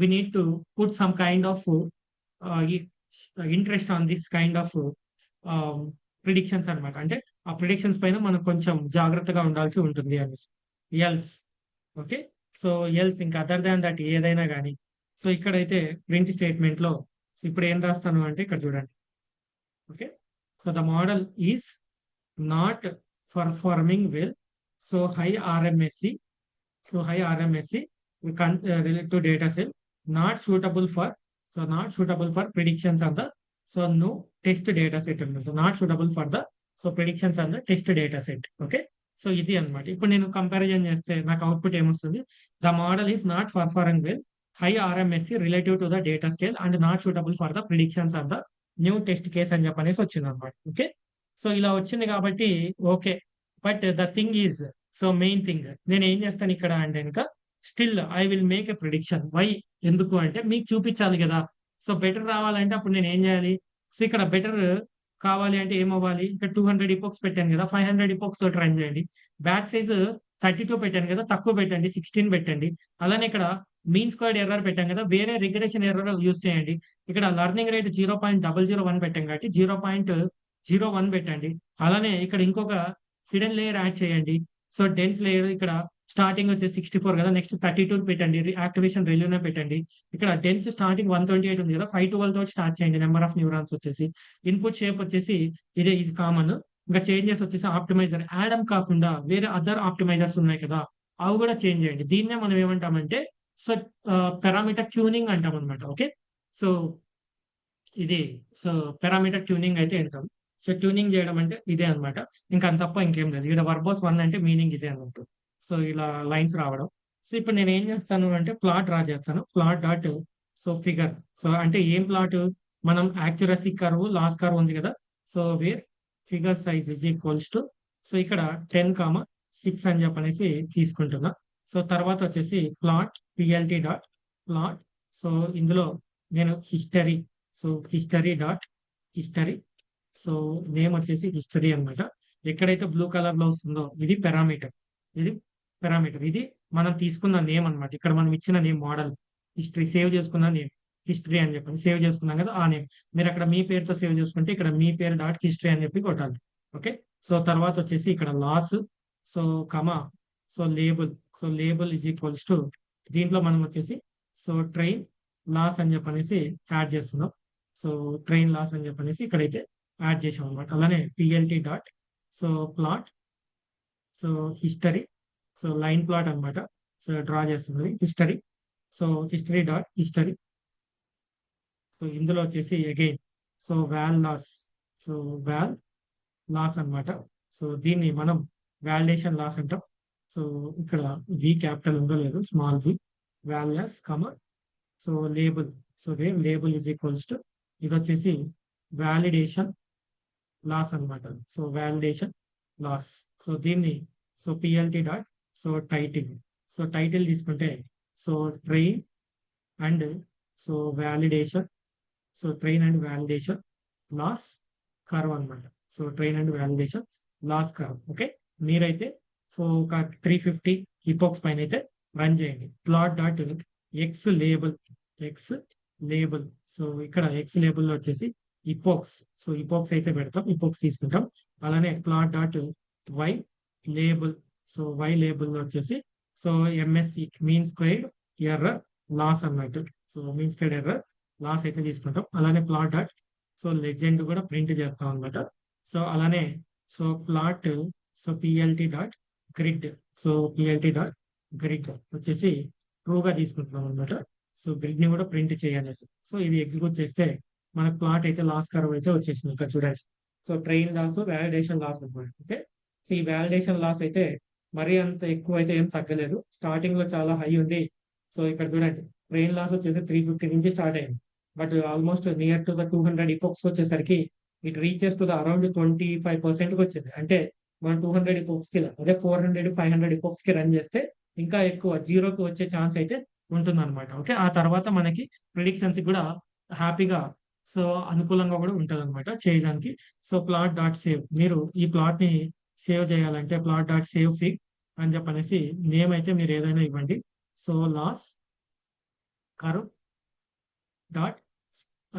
we need to put some kind of interest on this kind of predictions అనమాట. అంటే ఆ predictions పైన మనం కొంచెం జాగ్రత్తగా ఉండాల్సి ఉంటుంది అనేసి ఎల్స్ ఓకే. సో ఎల్స్ ఇంకా అదర్ దాన్ దట్ ఏదైనా కానీ సో ఇక్కడైతే ప్రింట్ స్టేట్మెంట్ లో ఇప్పుడు ఏం రాస్తాను అంటే ఇక్కడ చూడండి okay. So the model is not performing well. So high RMSE we can relate to data set not suitable for predictions on the so no test data set not suitable for the so predictions on the test data set okay. So ఇది అన్నమాట. ఇప్పుడు నేను comparison చేస్తే నాకు output ఏమొస్తుంది the model is not performing well high RMSE relative to the data scale and not suitable for the predictions of the new test case అని చెప్పనేసి వచ్చింది అనమాట ఓకే. సో ఇలా వచ్చింది కాబట్టి okay. But the thing is so main thing నేను ఏం చేస్తాను ఇక్కడ అంటే ఇంకా still I will make a prediction why ఎందుకు అంటే మీకు చూపించాలి కదా. సో బెటర్ రావాలంటే అప్పుడు నేను ఏం చేయాలి సో ఇక్కడ బెటర్ కావాలి అంటే ఏమవ్వాలి ఇక్కడ 200 ఇపోక్స్ పెట్టాను కదా 500 ఇపోక్స్ తోటి రన్ చేయండి. బ్యాక్ సైజ్ 32 పెట్టాను కదా తక్కువ పెట్టండి 16 పెట్టండి. అలానే ఇక్కడ మీన్ స్క్వేర్డ్ ఎర్రర్ పెట్టాం కదా వేరే రిగ్రెషన్ ఎర్రర్ యూజ్ చేయండి. ఇక్కడ లర్నింగ్ రేట్ 0.001 పెట్టాం కాబట్టి 0.01 పెట్టండి. అలానే ఇక్కడ ఇంకొక హిడెన్ లేయర్ యాడ్ చేయండి. సో డెన్స్ లేయర్ ఇక్కడ స్టార్టింగ్ వచ్చేసి 64 కదా నెక్స్ట్ 32 పెట్టండి. యాక్టివేషన్ రెల్యూనే పెట్టండి. ఇక్కడ డెన్స్ స్టార్టింగ్ 128 ఉంది కదా 512 తోటి స్టార్ట్ చేయండి. నెంబర్ ఆఫ్ న్యూరాన్స్ వచ్చేసి ఇన్పుట్ షేప్ వచ్చేసి ఇదే ఈజ్ కామన్. ఇంకా చేంజెస్ వచ్చేసి ఆప్టిమైజర్ యాడమ్ కాకుండా వేరే అదర్ ఆప్టిమైజర్స్ ఉన్నాయి కదా అవి కూడా చేంజ్ చేయండి. దీన్నే మనం ఏమంటామంటే సో పారామీటర్ ట్యూనింగ్ అంటాం అనమాట ఓకే. సో ఇది సో పారామీటర్ ట్యూనింగ్ అయితే అంటాం. సో ట్యూనింగ్ చేయడం అంటే ఇదే అనమాట ఇంకా అంత తప్ప ఇంకేం లేదు. ఇక్కడ వర్బోస్ 1 అంటే మీనింగ్ ఇదే అన్నట్టు. సో ఇలా లైన్స్ రావడం. సో ఇప్పుడు నేను ఏం చేస్తాను అంటే ప్లాట్ డ్రా చేస్తాను. Plot dot so figure so అంటే ఏం ప్లాట్ మనం యాక్యురసీ కర్వ్ లాస్ కర్వ్ ఉంది కదా so where figure size is equals to so ఇక్కడ 10,6 అని చెప్పనేసి తీసుకుంటున్నా. సో తర్వాత వచ్చేసి plot PLT dot plot so ఇందులో నేను history so history so name వచ్చేసి హిస్టరీ అనమాట. ఎక్కడైతే బ్లూ కలర్ లో వస్తుందో ఇది పారామీటర్ ఇది మనం తీసుకున్న నేమ్ అనమాట. ఇక్కడ మనం ఇచ్చిన నేమ్ మోడల్ హిస్టరీ సేవ్ చేసుకున్న నేమ్ హిస్టరీ అని చెప్పి సేవ్ చేసుకున్నాం కదా ఆ నేమ్. మీరు అక్కడ మీ పేరుతో సేవ్ చేసుకుంటే ఇక్కడ మీ పేరు డాట్ హిస్టరీ అని చెప్పి కొట్టాలి ఓకే. సో తర్వాత వచ్చేసి ఇక్కడ loss so comma so label is equals to దీంట్లో మనం వచ్చేసి సో ట్రైన్ లాస్ అని చెప్పనేసి యాడ్ చేస్తున్నాం. సో ట్రైన్ లాస్ అని చెప్పనేసి ఇక్కడైతే యాడ్ చేసాం అనమాట. అలానే PLT dot so plot so history, so line plot అన్నమాట. సో డ్రా చేస్తున్నది history. So history dot history. So ఇందులో వచ్చేసి again so val loss, so val loss అన్నమాట. సో దీన్ని మనం వాలిడేషన్ లాస్ అంటాం. సో ఇక్కడ వి క్యాపిటల్ ఉందో లేదు, small V, val loss comma, so label, so where label is equals to, ఇది వచ్చేసి వాలిడేషన్ లాస్ అన్నమాట. So validation loss. సో దీన్ని so PLT dot so title, so title తీసుకుంటే so train and so validation, so train and validation loss curve అన్నమాట. So train and validation loss curve. Okay, మీరైతే so ఒక 350 epochs పైన అయితే run చేయండి. Plot dot X label, X label. So ఇక్కడ X label లో వచ్చేసి ఇపోక్స్, సో ఇపోక్స్ అయితే పెడతాం, ఇపోక్స్ తీసుకుంటాం. అలానే plot dot Y label, so Y label లో వచ్చేసి so MSE mean squared error loss అన్నట్టు. So mean squared error loss అయితే తీసుకుంటాం. అలానే ప్లాట్ డాట్ సో లెజెండ్ కూడా ప్రింట్ చేస్తాం అనమాట. సో అలానే so plot so PLT dot grid, so PLT dot grid వచ్చేసి ట్రూగా తీసుకుంటున్నాం అనమాట. సో గ్రిడ్ ని కూడా ప్రింట్ చేయాలి. సో ఇది ఎగ్జిక్యూట్ చేస్తే మనకు ప్లాట్ అయితే లాస్ కర్వ్ అయితే వచ్చేసింది ఇక్కడ చూడండి. So train loss, validation loss అనమాట. ఓకే, సో ఈ వ్యాలిడేషన్ లాస్ అయితే మరీ అంత ఎక్కువ అయితే ఏం తగ్గలేదు, స్టార్టింగ్ లో చాలా హై ఉంది. సో ఇక్కడ చూడండి ట్రైన్ లాస్ వచ్చేసి 350 నుంచి స్టార్ట్ అయింది, but almost near to the 200 ఇపోక్స్ వచ్చేసరికి it reaches to the around 25% కి వచ్చింది. అంటే మనం 200 ఇపోక్స్ కి, అదే 400 500 ఇపోక్స్ కి రన్ చేస్తే ఇంకా ఎక్కువ జీరోకి వచ్చే ఛాన్స్ అయితే ఉంటుంది అనమాట. ఓకే, ఆ తర్వాత మనకి ప్రిడిక్షన్స్ కూడా హ్యాపీగా సో అనుకూలంగా కూడా ఉంటుంది అనమాట చేయడానికి. సో ప్లాట్ డాట్ సేవ్, మీరు ఈ ప్లాట్ ని సేవ్ చేయాలంటే ప్లాట్ డాట్ సేవ్ ఫిగ్ అని చెప్పనేసి నేమ్ అయితే మీరు ఏదైనా ఇవ్వండి. సో లాస్ కర్వ్ డాట్,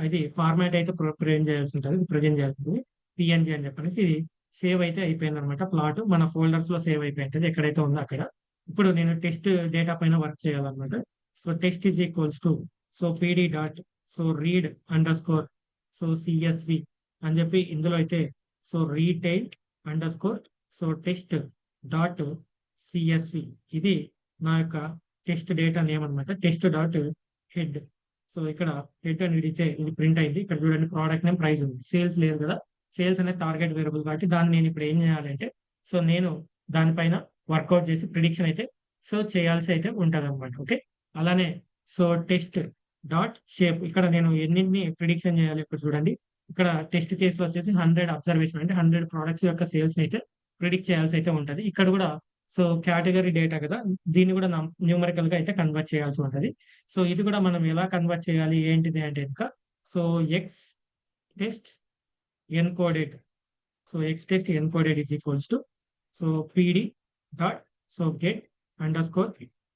ఇది ఫార్మాట్ అయితే ప్రజెంట్ చేయాల్సి ఉంటుంది, ప్రజెంట్ చేయాల్సి ఉంటుంది పిఎన్జి అని చెప్పనేసి. ఇది సేవ్ అయితే అయిపోయింది అనమాట. ప్లాట్ మన ఫోల్డర్స్ లో సేవ్ అయిపోయి ఉంటుంది ఎక్కడైతే ఉందో అక్కడ. ఇప్పుడు నేను టెస్ట్ డేటా పైన వర్క్ చేయాలన్నమాట. So test is equals to so PD dot so read under score so CSV అని చెప్పి ఇందులో అయితే so retail under score so test dot CSV, ఇది నా యొక్క టెస్ట్ డేటా నేమ్ అనమాట. టెస్ట్ డాట్ హెడ్, సో ఇక్కడ హెడ్ అని విడితే ఇది ప్రింట్ అయింది. ఇక్కడ చూడండి ప్రోడక్ట్ నేమ్, ప్రైస్ ఉంది, సేల్స్ లేదు కదా. సేల్స్ అనేది టార్గెట్ వేరియబుల్ కాబట్టి దాన్ని నేను ఇప్పుడు ఏం చేయాలంటే సో నేను దానిపైన వర్కౌట్ చేసి ప్రిడిక్షన్ అయితే సో చేయాల్సి అయితే ఉంటుంది అనమాట. ఓకే, అలానే సో టెస్ట్ డాట్ షేప్, ఇక్కడ నేను ఎన్నింటిని ప్రిడిక్షన్ చేయాలి ఇప్పుడు చూడండి. ఇక్కడ టెస్ట్ కేసులో వచ్చేసి 100 అబ్జర్వేషన్ అంటే 100 ప్రోడక్ట్స్ యొక్క సేల్స్ అయితే ప్రిడిక్ట్ చేయాల్సి అయితే ఉంటుంది. ఇక్కడ కూడా సో కేటగిరీ డేటా కదా, దీన్ని కూడా న్యూమరికల్ గా అయితే కన్వర్ట్ చేయాల్సి ఉంటుంది. సో ఇది కూడా మనం ఎలా కన్వర్ట్ చేయాలి ఏంటిది అంటే ఇంకా so X test encoded, so X test encoded is equals to so PD dot so get under score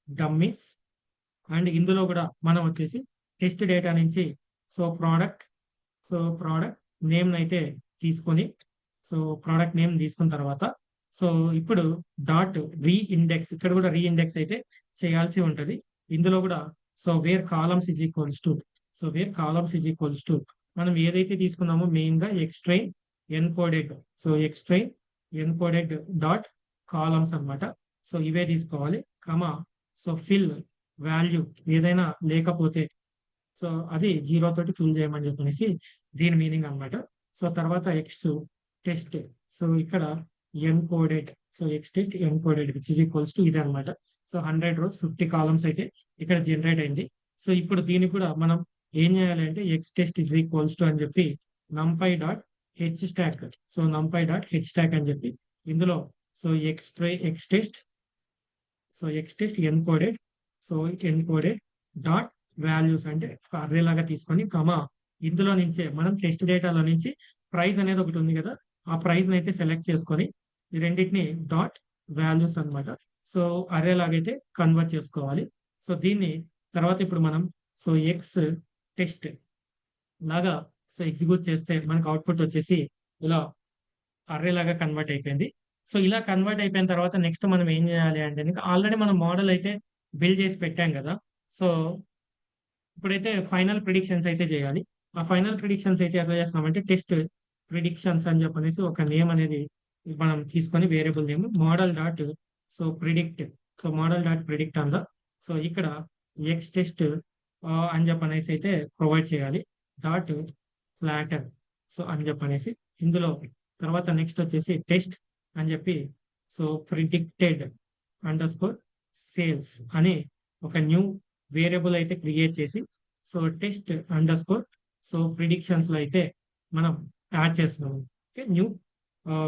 dummies. And ఇందులో కూడా మనం వచ్చేసి టెస్ట్ డేటా నుంచి so product, so product name అయితే తీసుకొని, సో ప్రోడక్ట్ నేమ్ తీసుకున్న తర్వాత సో ఇప్పుడు డాట్ రీ ఇండెక్స్, ఇక్కడ కూడా రీ ఇండెక్స్ అయితే చేయాల్సి ఉంటుంది. ఇందులో కూడా so where columns is equals to, so where columns is equals to మనం ఏదైతే తీసుకున్నామో మెయిన్ గా X train encoded, so X train encoded dot columns అన్నమాట. సో ఇవే తీసుకోవాలి కమా సో ఫిల్ వాల్యూ ఏదైనా లేకపోతే సో అది జీరో తోటి ఫిల్ చేయమని చెప్పనేసి దీని మీనింగ్ అన్నమాట. సో తర్వాత ఎక్స్ టెస్ట్, సో ఇక్కడ encoded, so X test encoded which is equals to ఇది అనమాట. సో 100 rows 50 కాలమ్స్ అయితే ఇక్కడ జనరేట్ అయింది. సో ఇప్పుడు దీనికి కూడా మనం ఏం చేయాలి అంటే X test is equals to అని చెప్పి నంపై dot H stock, so నంపై dot H stock అని చెప్పి ఇందులో so X test, so X test encoded, so encoded dot values అంటే అర్రే లాగా తీసుకొని కమా ఇందులో నుంచే మనం టెస్ట్ డేటాలో నుంచి ప్రైస్ అనేది ఒకటి ఉంది కదా, ఆ ప్రైస్ అయితే సెలెక్ట్ చేసుకొని ఈ రెండింటిని డాట్ వాల్యూస్ అన్నమాట. సో అర్రే లాగైతే కన్వర్ట్ చేసుకోవాలి. సో దీన్ని తర్వాత ఇప్పుడు మనం సో ఎక్స్ టెస్ట్ లాగా సో ఎగ్జిక్యూట్ చేస్తే మనకు అవుట్పుట్ వచ్చేసి ఇలా అర్రే లాగా కన్వర్ట్ అయిపోయింది. సో ఇలా కన్వర్ట్ అయిపోయిన తర్వాత నెక్స్ట్ మనం ఏం చేయాలి అంటే ఆల్రెడీ మనం మోడల్ అయితే బిల్డ్ చేసి పెట్టాం కదా. సో ఇప్పుడైతే ఫైనల్ ప్రిడిక్షన్స్ అయితే చేయాలి. ఆ ఫైనల్ ప్రిడిక్షన్స్ అయితే ఎట్లా చేస్తున్నామంటే టెస్ట్ ప్రిడిక్షన్స్ అని చెప్పనేసి ఒక నేమ్ అనేది మనం తీసుకొని variable name model dot so predict. So model dot predict అందా. సో ఇక్కడ ఎక్స్ టెస్ట్ అని చెప్పనేసి అయితే ప్రొవైడ్ చేయాలి. డాట్ ఫ్లాటర్ సో అని చెప్పనేసి ఇందులో తర్వాత నెక్స్ట్ వచ్చేసి టెస్ట్ అని చెప్పి so predicted under score sales అని ఒక న్యూ వేరియబుల్ అయితే క్రియేట్ చేసి so test under score so predictions లో అయితే మనం యాడ్ చేస్తున్నాము. ఓకే, న్యూ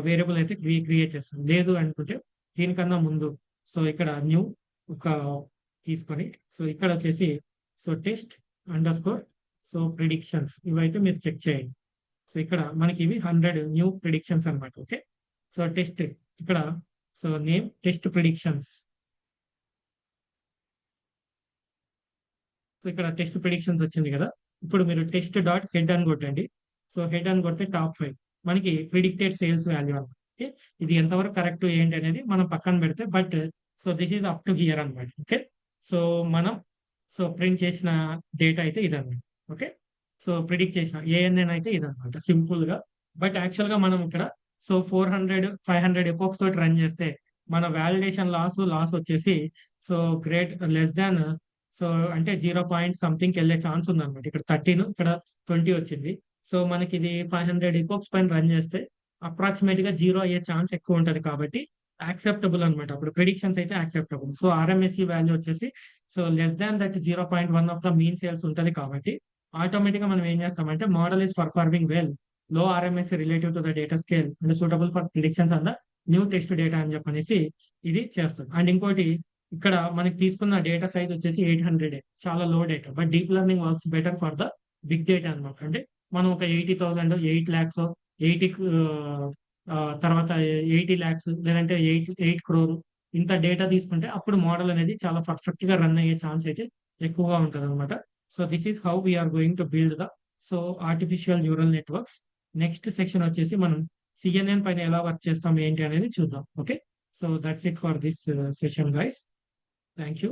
వేరియబుల్ అయితే క్రియేట్ చేస్తాం. లేదు అనుకుంటే దీనికన్నా ముందు సో ఇక్కడ న్యూ ఒక తీసుకొని సో ఇక్కడ వచ్చేసి so test under score so predictions ఇవైతే మీరు చెక్ చేయండి. సో ఇక్కడ మనకి ఇవి 100 న్యూ ప్రిడిక్షన్స్ అన్నమాట. ఓకే, సో టెస్ట్ ఇక్కడ so name test predictions. So ఇక్కడ టెస్ట్ ప్రిడిక్షన్స్ వచ్చింది కదా. ఇప్పుడు మీరు టెస్ట్ డాట్ హెడ్ అని కొట్టండి. సో హెడ్ అని కొడితే టాప్ 5 మనకి ప్రిడిక్టెడ్ సేల్స్ వాల్యూ అనమాట. ఓకే, ఇది ఎంతవరకు కరెక్ట్ ఏంటి అనేది మనం పక్కన పెడితే but so this is up to hear అనమాట. ఓకే, సో మనం సో ప్రింట్ చేసిన డేటా అయితే ఇదన్నమాట. ఓకే, సో ప్రిడిక్ట్ చేసిన ఏఎన్ఎన్ అయితే ఇదన్నమాట సింపుల్ గా. బట్ యాక్చువల్ గా మనం ఇక్కడ సో 400-500 ఎపోక్స్ తోటి రన్ చేస్తే మన వ్యాలిడేషన్ లాస్ వచ్చేసి so great less than so అంటే 0 పాయింట్ సంథింగ్ వెళ్ళే ఛాన్స్ ఉందన్నమాట. ఇక్కడ 13 ఇక్కడ 20 వచ్చింది. సో మనకి ఇది 500 ఎపోక్స్ పైన రన్ చేస్తే అప్రాక్సిమేట్ గా 0 అయ్యే ఛాన్స్ ఎక్కువ ఉంటది కాబట్టి యాక్సెప్టబుల్ అనమాట. అప్పుడు ప్రిడిక్షన్స్ అయితే యాక్సెప్టబుల్. సో ఆర్ఎంఎస్సి వాల్యూ వచ్చేసి so less than that 0.1 of the mean sales ఉంటది కాబట్టి ఆటోమేటిక్ గా మనం ఏం చేస్తామంటే model is performing well, low RMSE relative to the data scale and suitable for predictions on the new test data అని చెప్పనేసి ఇది చేస్తుంది. అండ్ ఇంకోటి ఇక్కడ మనకి తీసుకున్న డేటా సైజ్ వచ్చేసి 800, చాలా low data. But deep learning works better for the big data అనమాట. అంటే మనం ఒక 80,000 8 lakhs 80 తర్వాత 80 lakhs లేదంటే 8 crore ఇంత డేటా తీసుకుంటే అప్పుడు మోడల్ అనేది చాలా పర్ఫెక్ట్ గా రన్ అయ్యే ఛాన్స్ అయితే ఎక్కువగా ఉంటుంది అనమాట. So this is how we're going to build the so artificial neural networks. Next section వచ్చేసి మనం సిఎన్ఎన్ పైన ఎలా వర్క్ చేస్తాం ఏంటి అనేది చూద్దాం. Okay, so that's it for this session guys. Thank you.